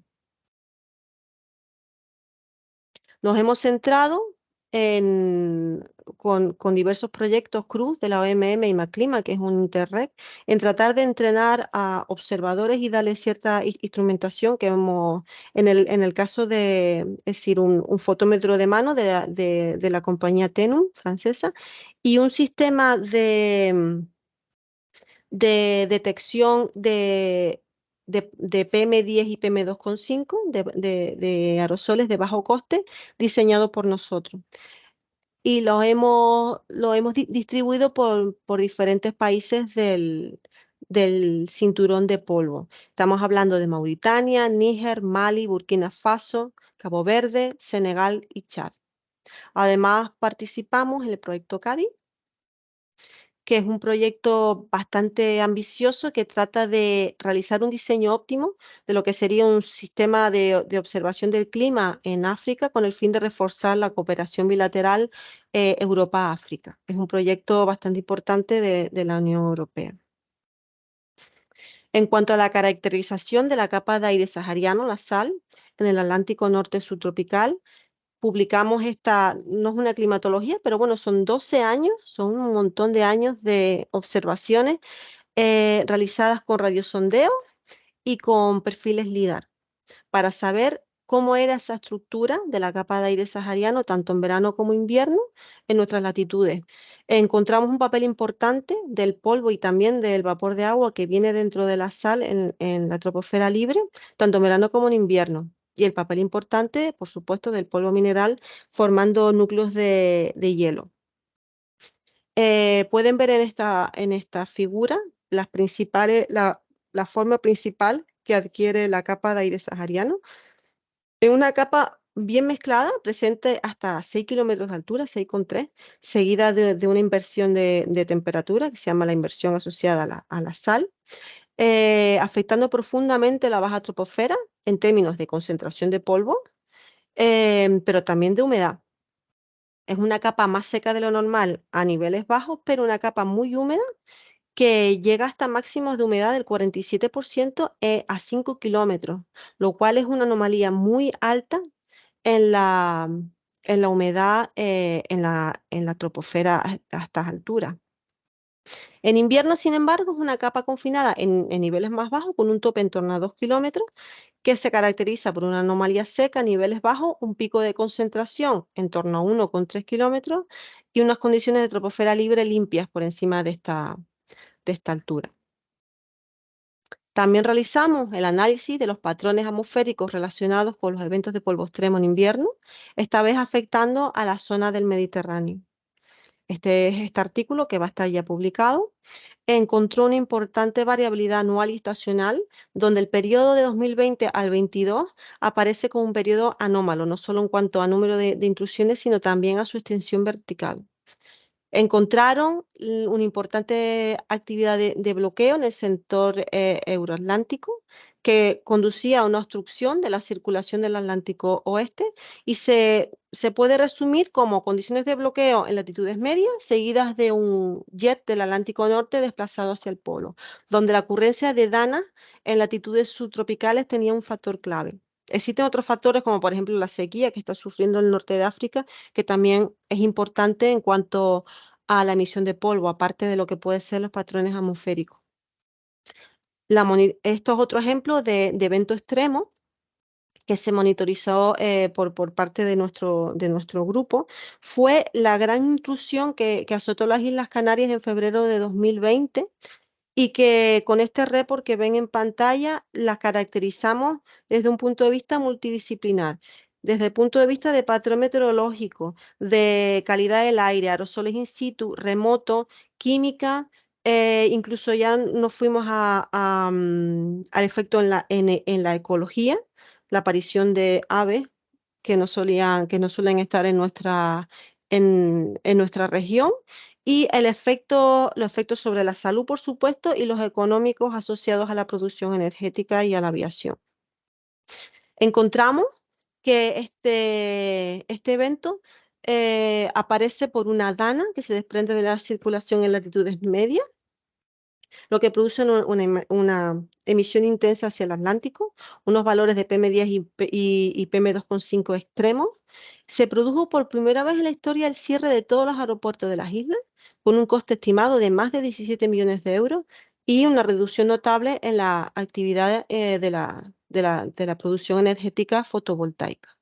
Nos hemos centrado con diversos proyectos CRUZ de la OMM y MACLIMA, que es un Interreg, en tratar de entrenar a observadores y darle cierta instrumentación que hemos, en el caso de, es decir, un fotómetro de mano de la compañía Tenum, francesa, y un sistema de detección de PM10 y PM2,5 de aerosoles de bajo coste diseñado por nosotros. Y lo hemos distribuido por diferentes países del cinturón de polvo. Estamos hablando de Mauritania, Níger, Mali, Burkina Faso, Cabo Verde, Senegal y Chad. Además, participamos en el proyecto CADI, que es un proyecto bastante ambicioso que trata de realizar un diseño óptimo de lo que sería un sistema de observación del clima en África con el fin de reforzar la cooperación bilateral Europa-África. Es un proyecto bastante importante de la Unión Europea. En cuanto a la caracterización de la capa de aire sahariano, la SAL, en el Atlántico Norte subtropical, publicamos esta, no es una climatología, pero bueno, son 12 años, son un montón de años de observaciones realizadas con radiosondeo y con perfiles LIDAR para saber cómo era esa estructura de la capa de aire sahariano, tanto en verano como invierno, en nuestras latitudes. Encontramos un papel importante del polvo y también del vapor de agua que viene dentro de la sal en la troposfera libre, tanto en verano como en invierno. Y el papel importante, por supuesto, del polvo mineral formando núcleos de hielo. Pueden ver en esta figura la forma principal que adquiere la capa de aire sahariano. Es una capa bien mezclada, presente hasta 6 kilómetros de altura, 6,3, seguida de una inversión de temperatura que se llama la inversión asociada a la sal, afectando profundamente la baja troposfera en términos de concentración de polvo, pero también de humedad. Es una capa más seca de lo normal a niveles bajos, pero una capa muy húmeda que llega hasta máximos de humedad del 47% a 5 kilómetros, lo cual es una anomalía muy alta en la humedad en la troposfera a estas alturas. En invierno, sin embargo, es una capa confinada en niveles más bajos, con un tope en torno a 2 kilómetros, que se caracteriza por una anomalía seca a niveles bajos, un pico de concentración en torno a 1,3 kilómetros y unas condiciones de troposfera libre limpias por encima de esta altura. También realizamos el análisis de los patrones atmosféricos relacionados con los eventos de polvo extremo en invierno, esta vez afectando a la zona del Mediterráneo. Este artículo, que va a estar ya publicado, encontró una importante variabilidad anual y estacional, donde el periodo de 2020 al 22 aparece como un periodo anómalo, no solo en cuanto a número de intrusiones, sino también a su extensión vertical. Encontraron una importante actividad de bloqueo en el sector euroatlántico que conducía a una obstrucción de la circulación del Atlántico Oeste y se puede resumir como condiciones de bloqueo en latitudes medias seguidas de un jet del Atlántico Norte desplazado hacia el polo, donde la ocurrencia de danas en latitudes subtropicales tenía un factor clave. Existen otros factores como por ejemplo la sequía que está sufriendo el norte de África, que también es importante en cuanto a la emisión de polvo, aparte de lo que pueden ser los patrones atmosféricos. Esto es otro ejemplo de evento extremo que se monitorizó por parte de nuestro grupo, fue la gran intrusión que azotó las Islas Canarias en febrero de 2020 y que con este report que ven en pantalla las caracterizamos desde un punto de vista multidisciplinar, desde el punto de vista de patrón meteorológico, de calidad del aire, aerosoles in situ, remoto, química, incluso ya nos fuimos al efecto en la ecología, la aparición de aves que no suelen estar en nuestra región y los efectos sobre la salud, por supuesto, y los económicos asociados a la producción energética y a la aviación. Encontramos que este evento aparece por una dana que se desprende de la circulación en latitudes medias, lo que produce una emisión intensa hacia el Atlántico, unos valores de PM10 y PM2,5 extremos. Se produjo por primera vez en la historia el cierre de todos los aeropuertos de las islas, con un coste estimado de más de 17 millones de euros y una reducción notable en la actividad de la producción energética fotovoltaica.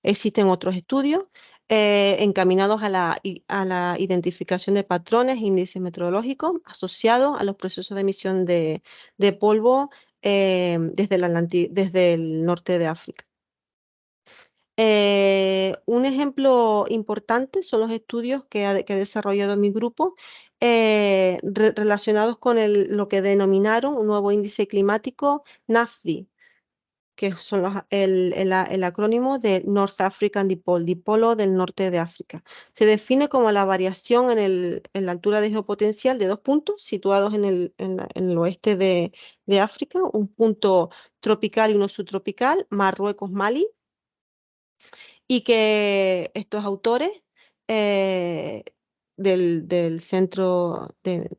Existen otros estudios encaminados a la identificación de patrones e índices meteorológicos asociados a los procesos de emisión de polvo desde el norte de África. Un ejemplo importante son los estudios que ha desarrollado mi grupo relacionados con lo que denominaron un nuevo índice climático NAFD, que son el acrónimo de North African Dipole, dipolo del norte de África. Se define como la variación en la altura de geopotencial de 2 puntos situados en el oeste de África, un punto tropical y uno subtropical, Marruecos-Mali, y que estos autores eh, del centro de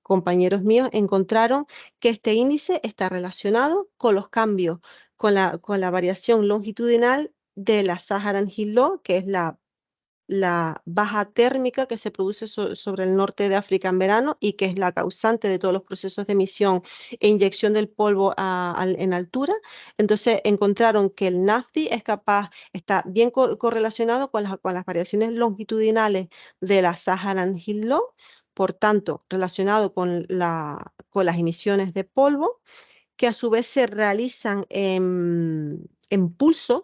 compañeros míos encontraron que este índice está relacionado con los cambios, con la variación longitudinal de la Saharan Hill Law, que es la la baja térmica que se produce sobre el norte de África en verano y que es la causante de todos los procesos de emisión e inyección del polvo en altura. Entonces encontraron que el NAFDI está bien correlacionado con las variaciones longitudinales de la Saharan Hill Law, por tanto relacionado con las emisiones de polvo, que a su vez se realizan en pulsos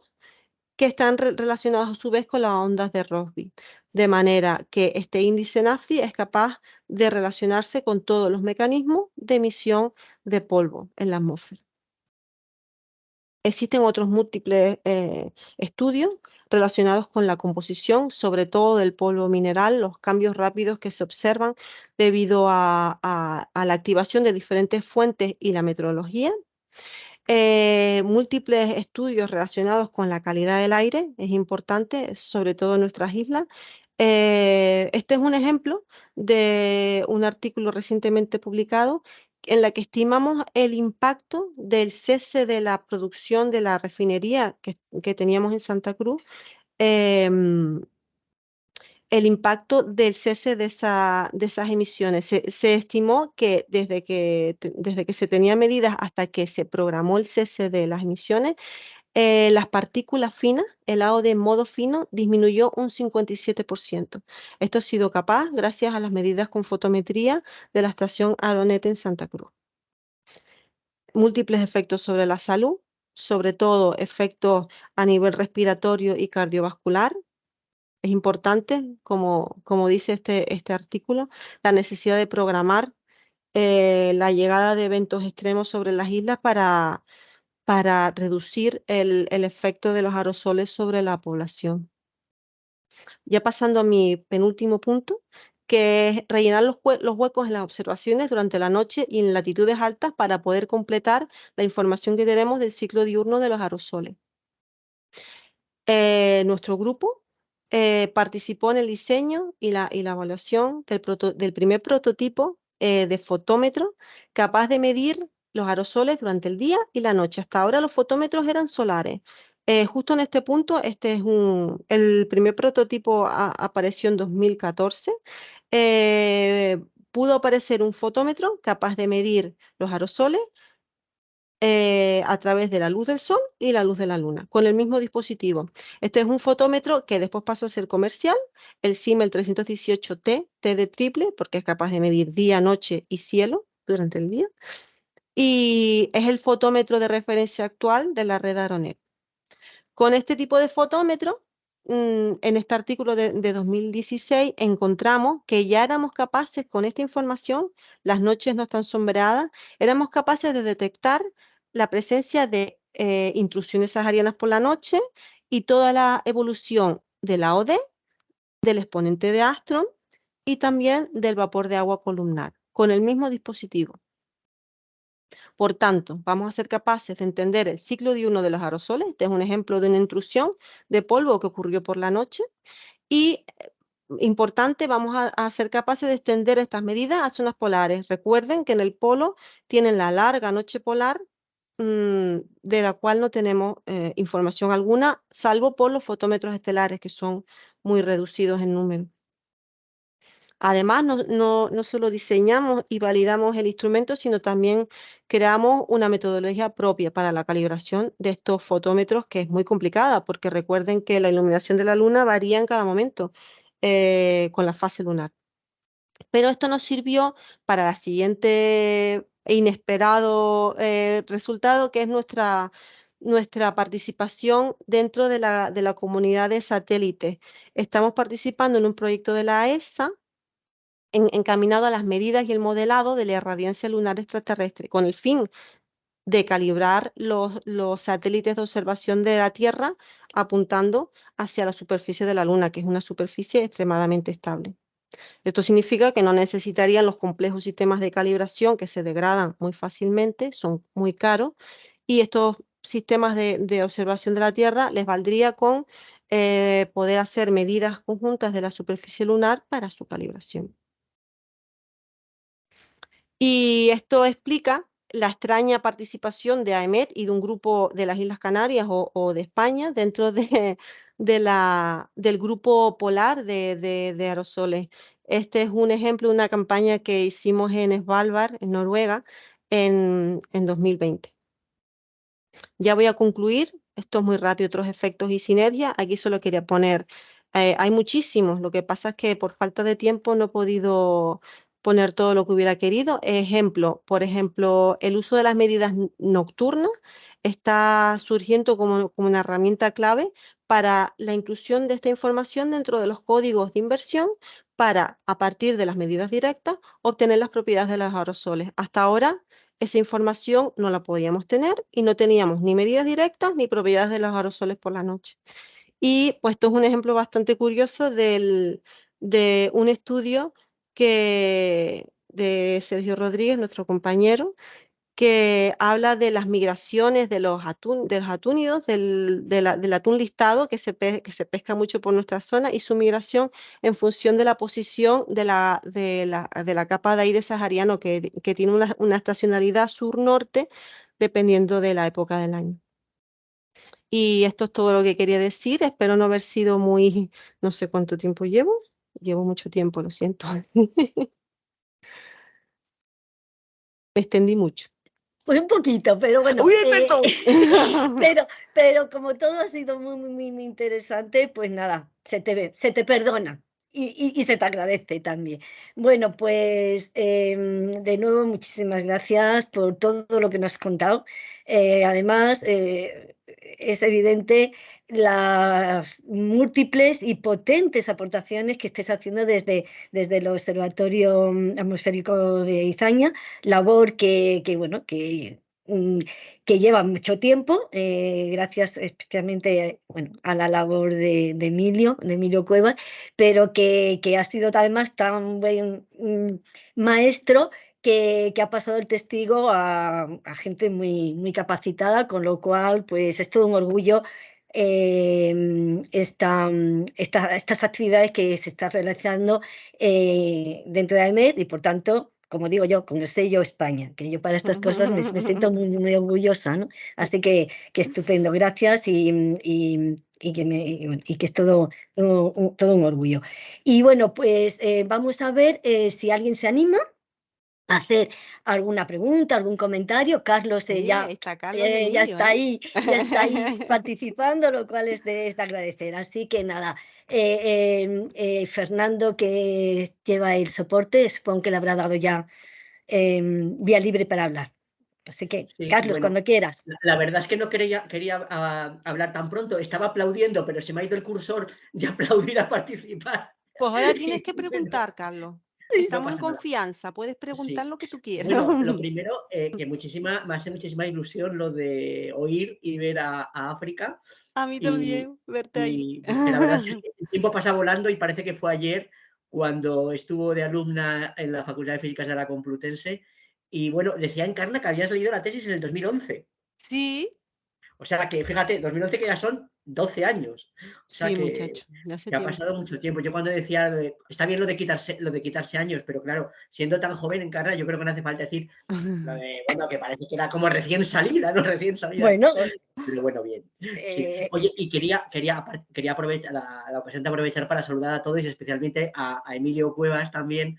que están relacionados a su vez con las ondas de Rossby, de manera que este índice NAFDI es capaz de relacionarse con todos los mecanismos de emisión de polvo en la atmósfera. Existen otros múltiples estudios relacionados con la composición, sobre todo del polvo mineral, los cambios rápidos que se observan debido a la activación de diferentes fuentes y la meteorología. Múltiples estudios relacionados con la calidad del aire, es importante, sobre todo en nuestras islas. Este es un ejemplo de un artículo recientemente publicado en la que estimamos el impacto del cese de la producción de la refinería que teníamos en Santa Cruz, em, el impacto del cese de esas emisiones. Se estimó que desde que se tenían medidas hasta que se programó el cese de las emisiones, las partículas finas, el AOD en modo fino, disminuyó un 57%. Esto ha sido capaz gracias a las medidas con fotometría de la estación Aronet en Santa Cruz. Múltiples efectos sobre la salud, sobre todo efectos a nivel respiratorio y cardiovascular. Es importante, como dice este artículo, la necesidad de programar la llegada de eventos extremos sobre las islas para reducir el efecto de los aerosoles sobre la población. Ya pasando a mi penúltimo punto, que es rellenar los huecos en las observaciones durante la noche y en latitudes altas para poder completar la información que tenemos del ciclo diurno de los aerosoles. Nuestro grupo participó en el diseño y la evaluación del primer prototipo de fotómetro capaz de medir los aerosoles durante el día y la noche. Hasta ahora los fotómetros eran solares. Justo en este punto, el primer prototipo apareció en 2014. Pudo aparecer un fotómetro capaz de medir los aerosoles a través de la luz del sol y la luz de la luna, con el mismo dispositivo. Este es un fotómetro que después pasó a ser comercial, el Simmel 318T, T de triple, porque es capaz de medir día, noche y cielo durante el día, y es el fotómetro de referencia actual de la red Aronet. Con este tipo de fotómetro, en este artículo de 2016 encontramos que ya éramos capaces, con esta información, las noches no están sombreadas, éramos capaces de detectar la presencia de intrusiones saharianas por la noche y toda la evolución de la OD, del exponente de Astron y también del vapor de agua columnar, con el mismo dispositivo. Por tanto, vamos a ser capaces de entender el ciclo diurno de los aerosoles. Este es un ejemplo de una intrusión de polvo que ocurrió por la noche. Y, importante, vamos a ser capaces de extender estas medidas a zonas polares. Recuerden que en el polo tienen la larga noche polar, de la cual no tenemos información alguna, salvo por los fotómetros estelares, que son muy reducidos en número. Además, no solo diseñamos y validamos el instrumento, sino también creamos una metodología propia para la calibración de estos fotómetros, que es muy complicada, porque recuerden que la iluminación de la luna varía en cada momento con la fase lunar. Pero esto nos sirvió para la siguiente e inesperado resultado, que es nuestra participación dentro de la comunidad de satélites. Estamos participando en un proyecto de la ESA encaminado a las medidas y el modelado de la irradiancia lunar extraterrestre, con el fin de calibrar los satélites de observación de la Tierra apuntando hacia la superficie de la Luna, que es una superficie extremadamente estable. Esto significa que no necesitarían los complejos sistemas de calibración que se degradan muy fácilmente, son muy caros, y estos sistemas de observación de la Tierra les valdría con poder hacer medidas conjuntas de la superficie lunar para su calibración. Y esto explica la extraña participación de AEMET y de un grupo de las Islas Canarias o de España dentro del grupo polar de aerosoles. Este es un ejemplo de una campaña que hicimos en Svalbard, en Noruega, en 2020. Ya voy a concluir. Esto es muy rápido, otros efectos y sinergia. Aquí solo quería poner, hay muchísimos. Lo que pasa es que por falta de tiempo no he podido poner todo lo que hubiera querido. Ejemplo, por ejemplo, el uso de las medidas nocturnas está surgiendo como una herramienta clave para la inclusión de esta información dentro de los códigos de inversión para, a partir de las medidas directas, obtener las propiedades de los aerosoles. Hasta ahora esa información no la podíamos tener y no teníamos ni medidas directas ni propiedades de los aerosoles por la noche. Y pues esto es un ejemplo bastante curioso de un estudio de Sergio Rodríguez, nuestro compañero, que habla de las migraciones de los atúnidos, del atún listado que se pesca mucho por nuestra zona y su migración en función de la posición de la capa de aire sahariano que tiene una estacionalidad sur-norte dependiendo de la época del año. Y esto es todo lo que quería decir. Espero no haber sido muy, no sé cuánto tiempo llevo. Llevo mucho tiempo, lo siento. Me extendí mucho. Pues un poquito, pero bueno, ¡Uy, perdón! pero como todo ha sido muy interesante, pues nada, se te perdona y se te agradece también. Bueno, pues de nuevo muchísimas gracias por todo lo que nos has contado. Además, es evidente las múltiples y potentes aportaciones que estés haciendo desde el Observatorio Atmosférico de Izaña, labor bueno, que lleva mucho tiempo, gracias especialmente bueno, a la labor de Emilio Cuevas, pero que ha sido además tan buen maestro que ha pasado el testigo a gente muy capacitada, con lo cual pues es todo un orgullo estas actividades que se están realizando dentro de AEMET y por tanto, como digo yo, con el sello España, que yo para estas cosas me siento muy orgullosa, ¿no? Así que estupendo, gracias y que es todo un orgullo. Y bueno, pues vamos a ver si alguien se anima a hacer alguna pregunta, algún comentario. Carlos Ahí está Carlos y Emilio, ¿eh? ya está ahí participando, lo cual es de agradecer. Así que nada, Fernando, que lleva el soporte, supongo que le habrá dado ya vía libre para hablar. Así que, Sí, Carlos, bueno, cuando quieras. la verdad es que no quería hablar tan pronto. Estaba aplaudiendo, pero se me ha ido el cursor de aplaudir a participar. Pues ahora tienes que Y bueno, preguntar, Carlos. Sí, no Estamos en pasa nada. confianza, puedes preguntar Sí. lo que tú quieras. Bueno, lo primero, que me hace muchísima ilusión lo de oír y ver a África. A mí Y, también, verte ahí. y porque la verdad es que el tiempo pasa volando y parece que fue ayer cuando estuvo de alumna en la Facultad de Físicas de la Complutense. Y bueno, decía Encarna que habías leído la tesis en el 2011. Sí, O sea que, fíjate, 2011 que ya son 12 años. O sea sí, muchacho, de hace que ha tiempo. pasado mucho tiempo. Yo cuando decía, está bien lo de quitarse años, pero claro, siendo tan joven en carrera, yo creo que no hace falta decir lo de, bueno, que parece que era como recién salida, ¿no? Recién salida del bueno, cole. Pero bueno, bien. Sí. Oye, y quería aprovechar la ocasión de aprovechar para saludar a todos y especialmente a Emilio Cuevas también,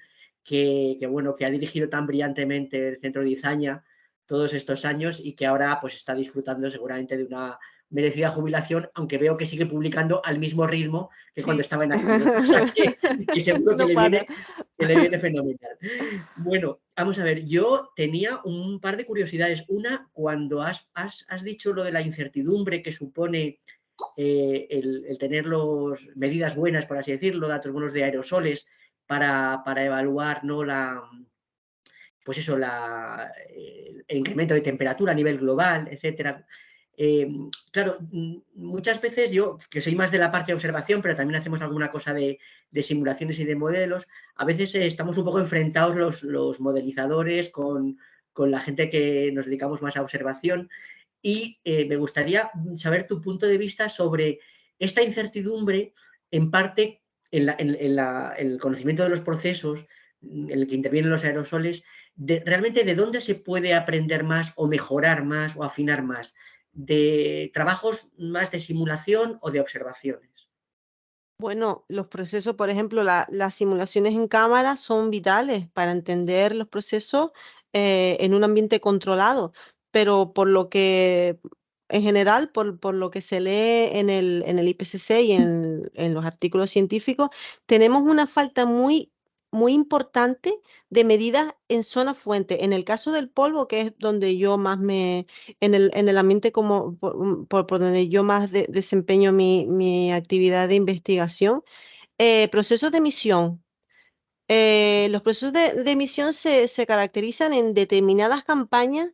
bueno, que ha dirigido tan brillantemente el Centro de Izaña todos estos años y que ahora pues está disfrutando seguramente de una merecida jubilación, aunque veo que sigue publicando al mismo ritmo que cuando Sí. estaba en activo. O sea que seguro No para. que le viene fenomenal. Bueno, vamos a ver, yo tenía un par de curiosidades. Una, cuando has dicho lo de la incertidumbre que supone el tener medidas buenas, por así decirlo, datos buenos de aerosoles para evaluar, ¿no?, pues eso, el incremento de temperatura a nivel global, etcétera. Claro, muchas veces yo, que soy más de la parte de observación, pero también hacemos alguna cosa de simulaciones y de modelos, a veces estamos un poco enfrentados los modelizadores con la gente que nos dedicamos más a observación y me gustaría saber tu punto de vista sobre esta incertidumbre, en parte en el conocimiento de los procesos en el que intervienen los aerosoles, realmente de dónde se puede aprender más o mejorar más o afinar más, de trabajos más de simulación o de observaciones. Bueno, los procesos, por ejemplo, las simulaciones en cámara son vitales para entender los procesos en un ambiente controlado, pero por lo que, en general, por lo que se lee en el IPCC y en los artículos científicos, tenemos una falta muy importante de medidas en zona fuente. En el caso del polvo, que es donde yo más en el ambiente como por donde yo más desempeño mi actividad de investigación, procesos de emisión. Los procesos de emisión se caracterizan en determinadas campañas,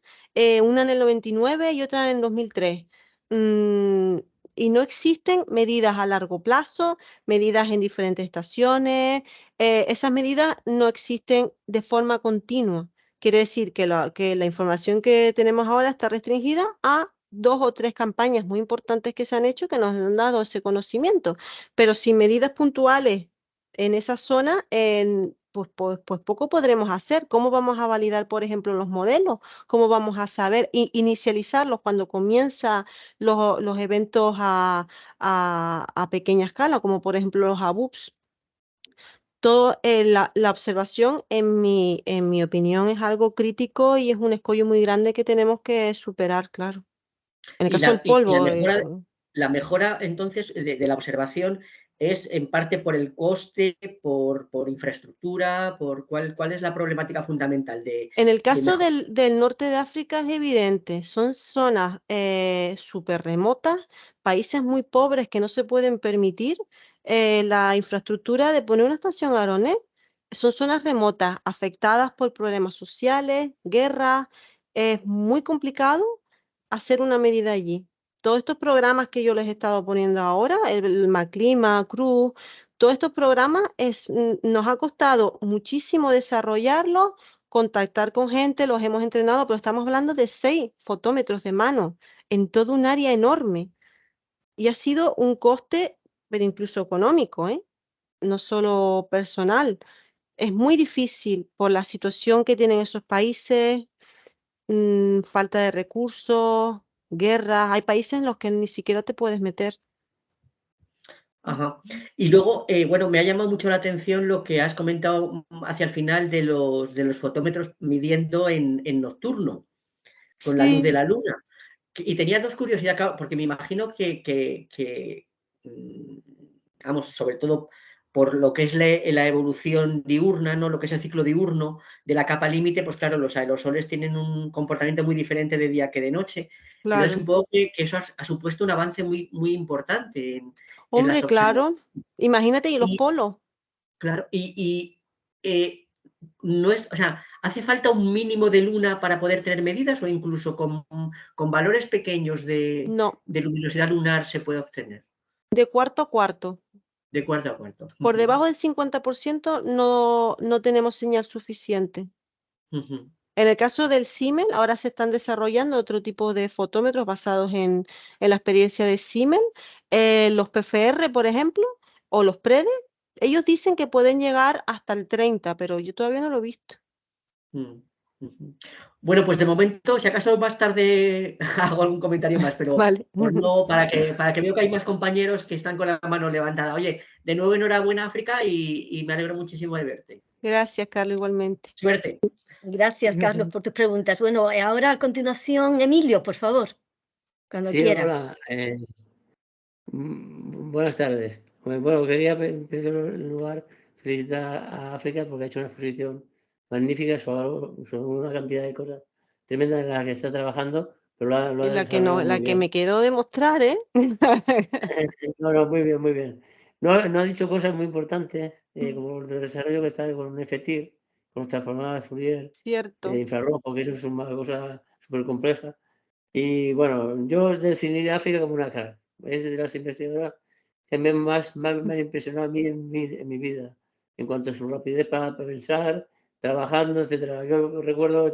una en el 99 y otra en el 2003. Mm, y no existen medidas a largo plazo, medidas en diferentes estaciones. Esas medidas no existen de forma continua. Quiere decir que la información que tenemos ahora está restringida a 2 o 3 campañas muy importantes que se han hecho que nos han dado ese conocimiento, pero sin medidas puntuales en esa zona, pues poco podremos hacer. ¿Cómo vamos a validar, por ejemplo, los modelos? ¿Cómo vamos a saber inicializarlos cuando comienzan los eventos a pequeña escala, como por ejemplo los ABUPS? Todo, la observación, en mi opinión, es algo crítico y es un escollo muy grande que tenemos que superar, claro. En el Y caso del la polvo, mejora, la mejora entonces de la observación es en parte por el coste, por infraestructura, por cuál es la problemática fundamental en el de caso mejor. del norte de África es evidente, son zonas súper remotas, países muy pobres que no se pueden permitir la infraestructura de poner una estación Aeronet. Son zonas remotas, afectadas por problemas sociales, guerras. Es muy complicado hacer una medida allí. Todos estos programas que yo les he estado poniendo ahora, el Maclima, Cruz, todos estos programas nos ha costado muchísimo desarrollarlos, contactar con gente, los hemos entrenado, pero estamos hablando de 6 fotómetros de mano en todo un área enorme. Y ha sido un coste, pero incluso económico, ¿eh? No solo personal. Es muy difícil por la situación que tienen esos países, falta de recursos, guerras. Hay países en los que ni siquiera te puedes meter. Ajá. Y luego, bueno, me ha llamado mucho la atención lo que has comentado hacia el final de los fotómetros midiendo en nocturno, con la luz de Sí, la luna. Y tenía dos curiosidades, claro, porque me imagino vamos, sobre todo por lo que es la evolución diurna, ¿no? Lo que es el ciclo diurno de la capa límite, pues claro, los aerosoles tienen un comportamiento muy diferente de día que de noche. Entonces, claro. supongo que eso ha supuesto un avance muy importante en las Hombre, observaciones. claro. Imagínate, y los Y polos. claro, eh, no es, o sea, ¿hace falta un mínimo de luna para poder tener medidas o incluso con valores pequeños No, de luminosidad lunar se puede obtener? de cuarto a cuarto. De cuarto a cuarto. Por Ujú, debajo del 50% no tenemos señal suficiente. ujú. En el caso del Siemens, ahora se están desarrollando otro tipo de fotómetros basados en la experiencia de Siemens. Los PFR, por ejemplo, o los PREDE, ellos dicen que pueden llegar hasta el 30, pero yo todavía no lo he visto. Mm, ujú. Bueno, pues de momento, si acaso más tarde hago algún comentario más, pero Vale. por no, para que veo que hay más compañeros que están con la mano levantada. Oye, de nuevo enhorabuena, África, y me alegro muchísimo de verte. Gracias, Carlos, igualmente. Suerte. Gracias, Carlos, por tus preguntas. Bueno, ahora a continuación, Emilio, por favor, cuando Sí, quieras. hola. Buenas tardes. Bueno, quería en primer lugar felicitar a África porque ha hecho una exposición magnífica sobre una cantidad de cosas tremendas en las que está trabajando, pero lo Y ha la que no, desarrollado la muy que bien. me quedó demostrar, ¿eh? No, no, muy bien, muy bien. No ha dicho cosas muy importantes, como el desarrollo que está con un FTIR, con transformadora de Fourier, Cierto. infrarrojo, que eso es una cosa súper compleja. Y bueno, yo definiría a África como una crack. Es de las investigadoras que me han impresionado a mí en mi vida, en cuanto a su rapidez para pensar, trabajando, etcétera. Yo recuerdo el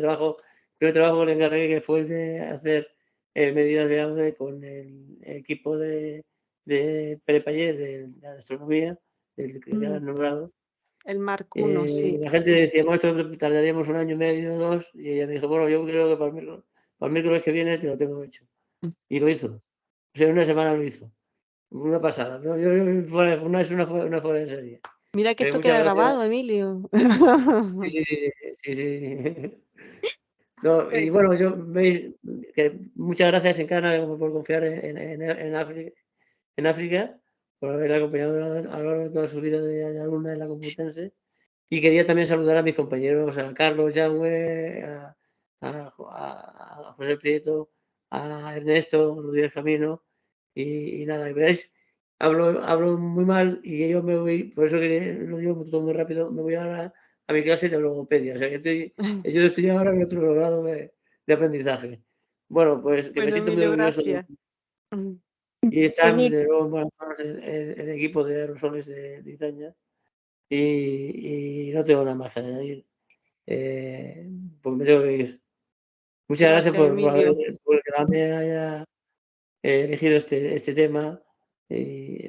primer trabajo que le encargué, que fue el de hacer medidas de audio con el equipo de Pere Payet de la astronomía, del que ya Mm. han nombrado. El Mark I, sí. La gente decía, bueno, esto tardaríamos 1 año y medio, 2, y ella me dijo, bueno, yo creo que para el miércoles que viene te lo tengo hecho. Y lo hizo. O sea, en 1 semana lo hizo. Una pasada. ¿No? Es una fuera de serie. Mira que esto Muchas queda gracias. grabado, Emilio. Sí, sí. No, y bueno, yo veis que muchas gracias, Encarna, por confiar en África, por haberla acompañado a lo largo de toda su vida de alumna en la Complutense. Y quería también saludar a mis compañeros, a Carlos Yangüe, a José Prieto, a Ernesto Rodríguez Camino, y nada, y veréis, hablo muy mal y yo me voy, por eso que lo digo todo muy rápido, me voy ahora a mi clase de logopedia, o sea que yo estoy ahora en otro grado de aprendizaje. Bueno, pues que me Bueno, siento muy Emilio, orgulloso gracias. y están Emilio, de nuevo en buenas manos el equipo de aerosoles de Izaña y no tengo nada más que añadir. Pues me tengo que ir. Muchas gracias Gracias, Emilio. por que me haya elegido este tema y,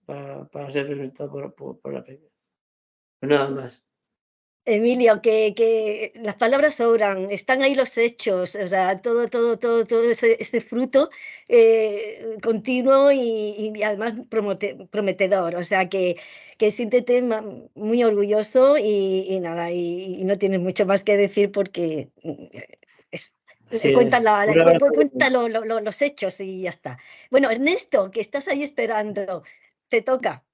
para ser presentado por la feria. Pues nada más. Emilio, que las palabras sobran, están ahí los hechos, o sea, todo ese fruto continuo y además prometedor, o sea, que siéntete muy orgulloso y nada, y no tienes mucho más que decir porque eso. Así Cuenta, es. Un abrazo. cuenta los hechos y ya está. Bueno, Ernesto, que estás ahí esperando, te toca.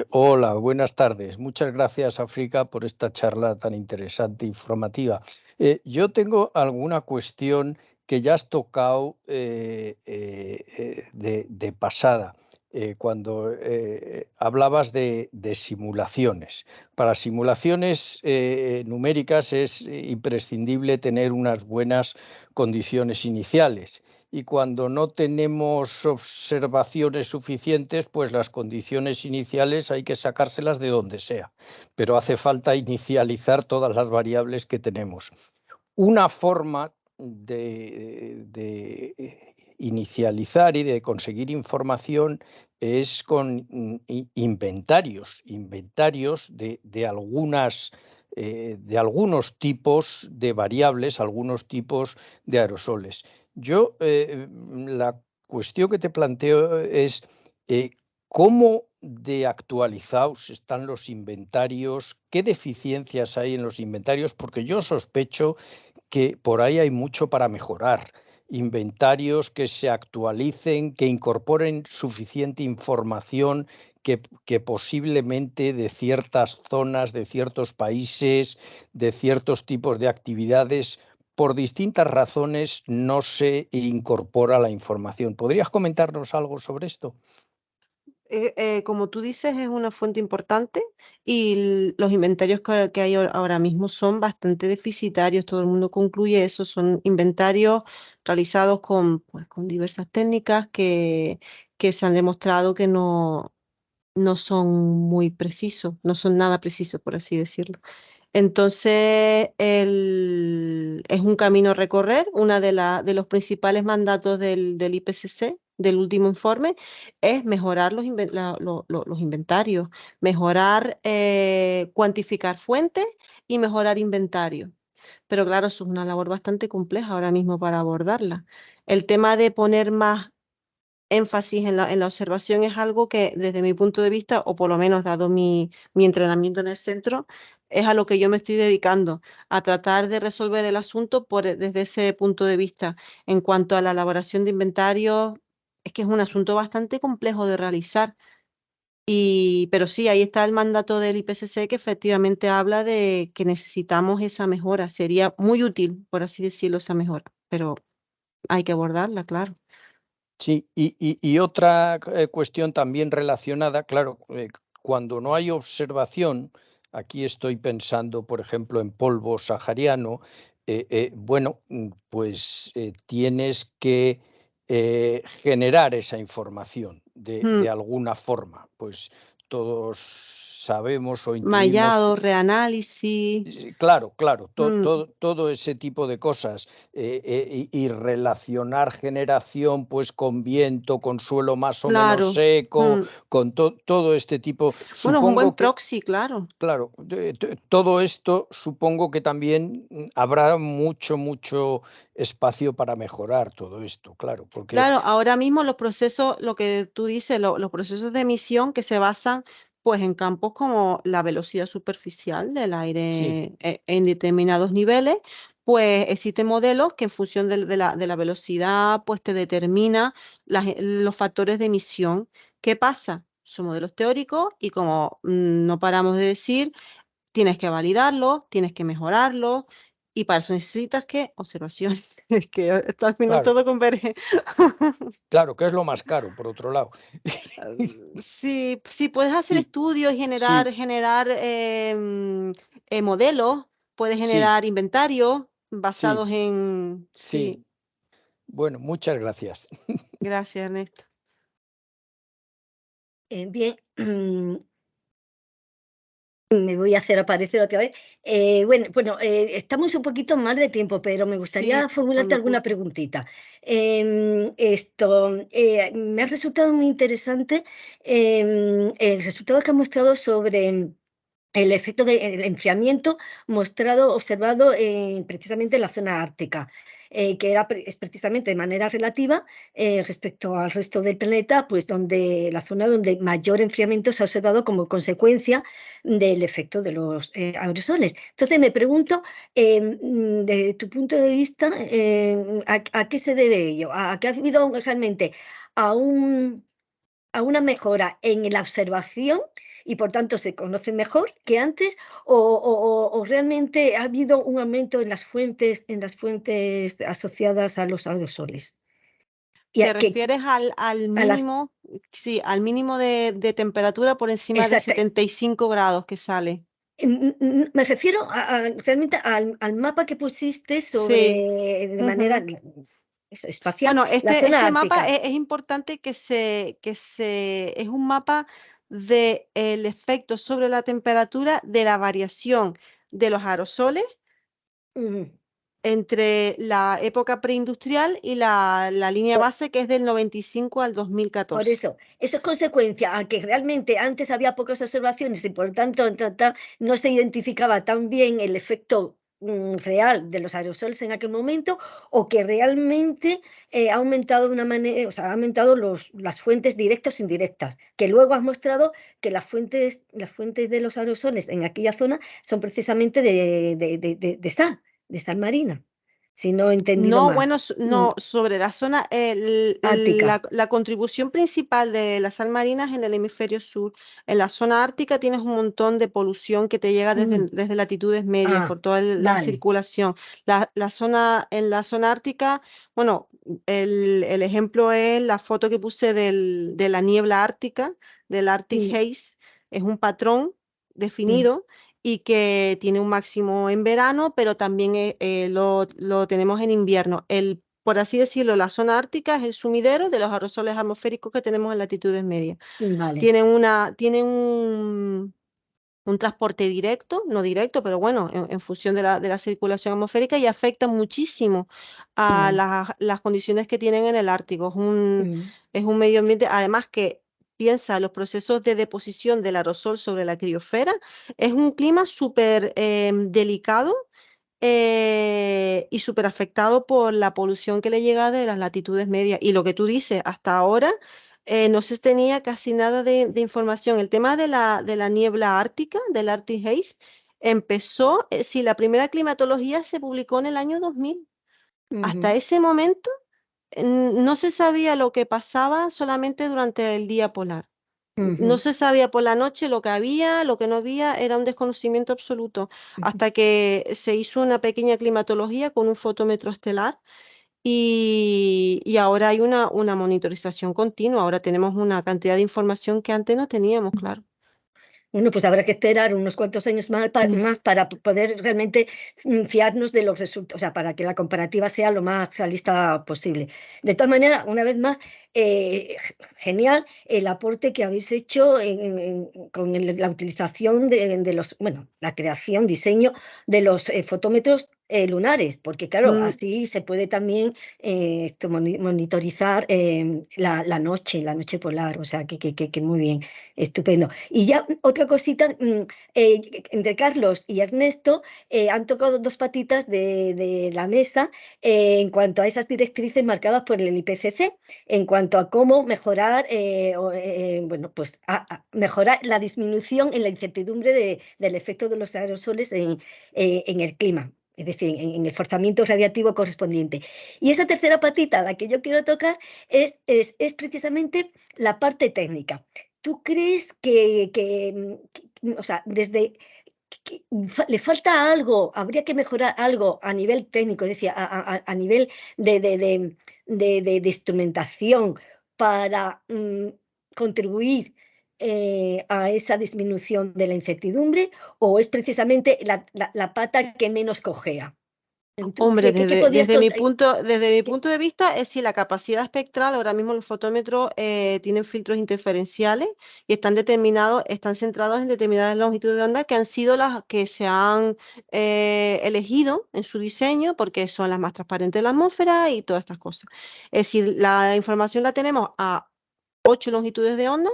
Hola, buenas tardes. Muchas gracias, África, por esta charla tan interesante e informativa. Yo tengo alguna cuestión que ya has tocado de pasada, cuando hablabas de simulaciones. Para simulaciones numéricas es imprescindible tener unas buenas condiciones iniciales. Y cuando no tenemos observaciones suficientes, pues las condiciones iniciales hay que sacárselas de donde sea, pero hace falta inicializar todas las variables que tenemos. Una forma de inicializar y de conseguir información es con inventarios de algunos tipos de variables, algunos tipos de aerosoles. Yo, la cuestión que te planteo es cómo de actualizados están los inventarios, qué deficiencias hay en los inventarios, porque yo sospecho que por ahí hay mucho para mejorar. Inventarios que se actualicen, que incorporen suficiente información, que posiblemente de ciertas zonas, de ciertos países, de ciertos tipos de actividades, por distintas razones no se incorpora la información. ¿Podrías comentarnos algo sobre esto? Como tú dices, es una fuente importante y los inventarios que hay ahora mismo son bastante deficitarios. Todo el mundo concluye eso. Son inventarios realizados pues, con diversas técnicas que se han demostrado que no son muy precisos, no son nada precisos, por así decirlo. Entonces, es un camino a recorrer. Uno de los principales mandatos del IPCC, del último informe, es mejorar los inventarios, mejorar, cuantificar fuentes y mejorar inventarios. Pero claro, eso es una labor bastante compleja ahora mismo para abordarla. El tema de poner más énfasis en la observación es algo que desde mi punto de vista, o por lo menos dado mi entrenamiento en el centro, es a lo que yo me estoy dedicando, a tratar de resolver el asunto desde ese punto de vista. En cuanto a la elaboración de inventarios, es que es un asunto bastante complejo de realizar. Pero sí, ahí está el mandato del IPCC que efectivamente habla de que necesitamos esa mejora. Sería muy útil, por así decirlo, esa mejora, pero hay que abordarla, claro. Sí, y otra cuestión también relacionada, claro, cuando no hay observación, aquí estoy pensando, por ejemplo, en polvo sahariano, bueno, pues tienes que generar esa información de alguna forma. Pues todos sabemos o intuimos. Mallado, reanálisis. Claro, Mm, todo ese tipo de cosas y relacionar generación pues con viento, con suelo más o menos claro. seco, Mm. con todo este tipo. Bueno, es un buen Supongo que, proxy, claro. claro, todo esto supongo que también habrá mucho espacio para mejorar todo esto, claro, porque Claro, ahora mismo los procesos, lo que tú dices, los procesos de emisión que se basan pues en campos como la velocidad superficial del sí, aire en determinados niveles, pues existen modelos que en función de la velocidad pues te determina los factores de emisión. ¿Qué pasa? Son modelos teóricos y como no paramos de decir, tienes que validarlos, tienes que mejorarlos y para eso necesitas que observaciones, es que esto al final claro, todo converge. claro, que es lo más caro, por otro lado. Sí, puedes hacer Sí, estudios y sí, generar modelos, puedes sí, generar inventarios sí, basados en... sí. Sí, Bueno, muchas gracias. gracias, Ernesto. Bien, me voy a hacer aparecer otra vez. Bueno, estamos un poquito mal de tiempo, pero me gustaría Sí, formularte cuando alguna preguntita. Me ha resultado muy interesante el resultado que ha mostrado sobre el efecto del enfriamiento observado precisamente en la zona ártica, que es precisamente de manera relativa respecto al resto del planeta, pues donde la zona donde mayor enfriamiento se ha observado como consecuencia del efecto de los aerosoles. Entonces me pregunto, desde tu punto de vista, ¿a qué se debe ello? ¿A que ha habido realmente a un a una mejora en la observación y por tanto se conoce mejor que antes o realmente ha habido un aumento en las fuentes asociadas a los aerosoles? Y te refieres al a las, mínimo, sí, al mínimo de temperatura por encima de exacta, 75 grados que sale. me refiero realmente al mapa que pusiste sobre Sí. de manera espacial Bueno, la zona este mapa ártica. es importante es un mapa del efecto sobre la temperatura de la variación de los aerosoles Ujú. entre la época preindustrial y la línea base que es del 95 al Por 2014. eso es consecuencia a que realmente antes había pocas observaciones y por tanto no se identificaba tan bien el efecto real de los aerosoles en aquel momento, o que realmente ha aumentado de una manera, o sea, ha aumentado las fuentes directas e indirectas, que luego has mostrado que las fuentes de los aerosoles en aquella zona son precisamente de sal marina, si no he entendido No, mal. bueno, Mm, no, sobre la zona, Ártica. la contribución principal de la sal marina es en el hemisferio sur. En la zona ártica tienes un montón de polución que te llega Mm, desde latitudes medias ah, por toda la vale. circulación. En la zona ártica, bueno, el ejemplo es la foto que puse de la niebla ártica, del Arctic Mm, Haze. Es un patrón mm. definido y que tiene un máximo en verano, pero también lo tenemos en invierno. Por así decirlo, la zona ártica es el sumidero de los aerosoles atmosféricos que tenemos en latitudes medias. Vale. Tienen un transporte directo, no directo, pero bueno, en función de la circulación atmosférica y afecta muchísimo a Vale. las condiciones que tienen en el Ártico. Mm, Es un medio ambiente, además que piensa los procesos de deposición del aerosol sobre la criosfera, es un clima súper delicado y súper afectado por la polución que le llega de las latitudes medias. Y lo que tú dices, hasta ahora no se tenía casi nada de información. El tema de la niebla ártica, del Arctic Haze, empezó, sí, la primera climatología se publicó en el año 2000. Hasta ujú, ese momento no se sabía lo que pasaba solamente durante el día polar. No ujú, se sabía por la noche lo que había, lo que no había, era un desconocimiento absoluto, ujú. hasta que se hizo una pequeña climatología con un fotómetro estelar y ahora hay una monitorización continua, ahora tenemos una cantidad de información que antes no teníamos, claro. Bueno, pues habrá que esperar unos cuantos años más para poder realmente fiarnos de los resultados, o sea, para que la comparativa sea lo más realista posible. De todas maneras, una vez más, genial el aporte que habéis hecho con la utilización de los, bueno, la creación, diseño de los fotómetros lunares, porque claro, así se puede también monitorizar la noche polar, o sea, que muy bien, estupendo. Y ya otra cosita, entre Carlos y Ernesto han tocado dos patitas de la mesa en cuanto a esas directrices marcadas por el IPCC, en cuanto a cómo mejorar, bueno, pues mejorar la disminución en la incertidumbre del efecto de los aerosoles en el clima, es decir, en el forzamiento radiativo correspondiente. Y esa tercera patita, la que yo quiero tocar, es precisamente la parte técnica. ¿Tú crees o sea, le falta algo, habría que mejorar algo a nivel técnico, es decir, a nivel de instrumentación para contribuir a esa disminución de la incertidumbre, o es precisamente la pata que menos cojea? Hombre, ¿Qué desde mi punto de vista, es si la capacidad espectral, ahora mismo los fotómetros tienen filtros interferenciales y están centrados en determinadas longitudes de onda que han sido las que se han elegido en su diseño porque son las más transparentes de la atmósfera y todas estas cosas. Es decir, la información la tenemos a 8 longitudes de onda.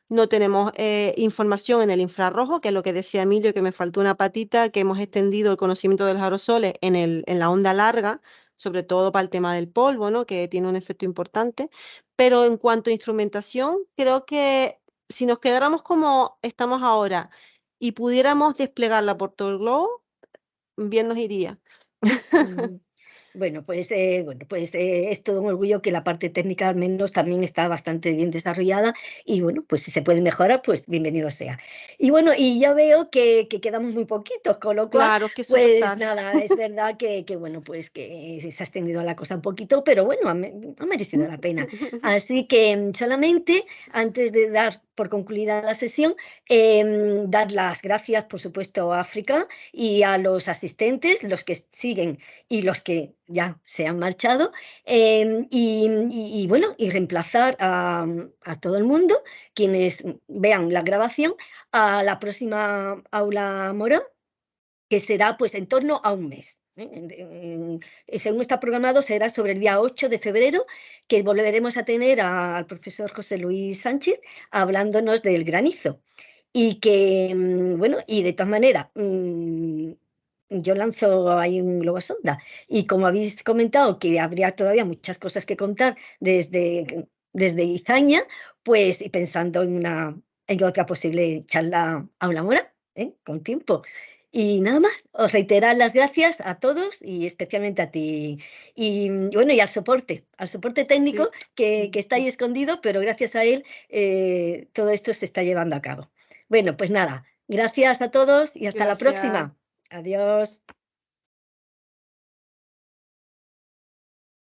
No tenemos información en el infrarrojo, que es lo que decía Emilio, que me faltó una patita, que hemos extendido el conocimiento de los aerosoles en la onda larga, sobre todo para el tema del polvo, ¿no? Que tiene un efecto importante. Pero en cuanto a instrumentación, creo que si nos quedáramos como estamos ahora y pudiéramos desplegarla por todo el globo, bien nos iría. Bueno, pues es todo un orgullo que la parte técnica al menos también está bastante bien desarrollada, y bueno, pues si se puede mejorar, pues bienvenido sea. Y bueno, y ya veo que quedamos muy poquitos, con lo cual, Claro, que pues soltar. nada, es verdad que bueno, pues que se ha extendido la cosa un poquito, pero bueno, ha merecido la pena. Así que solamente, antes de dar por concluida la sesión, dar las gracias, por supuesto, a África y a los asistentes, los que siguen y los que ya se han marchado, y bueno, y reemplazar a todo el mundo, quienes vean la grabación, a la próxima Aula Morón, que será pues en torno a un mes. Según está programado, será sobre el día 8 de febrero, que volveremos a tener al profesor José Luis Sánchez hablándonos del granizo. Y que, bueno, y de todas maneras, yo lanzo ahí un globo sonda, y como habéis comentado que habría todavía muchas cosas que contar desde Izaña, pues y pensando en otra posible charla Aula Mora, con tiempo. Y nada más, os reiterar las gracias a todos y especialmente a ti. Y bueno, y al soporte técnico Sí. que está ahí escondido, pero gracias a él todo esto se está llevando a cabo. Bueno, pues nada, gracias a todos y hasta la Gracias. próxima. Adiós.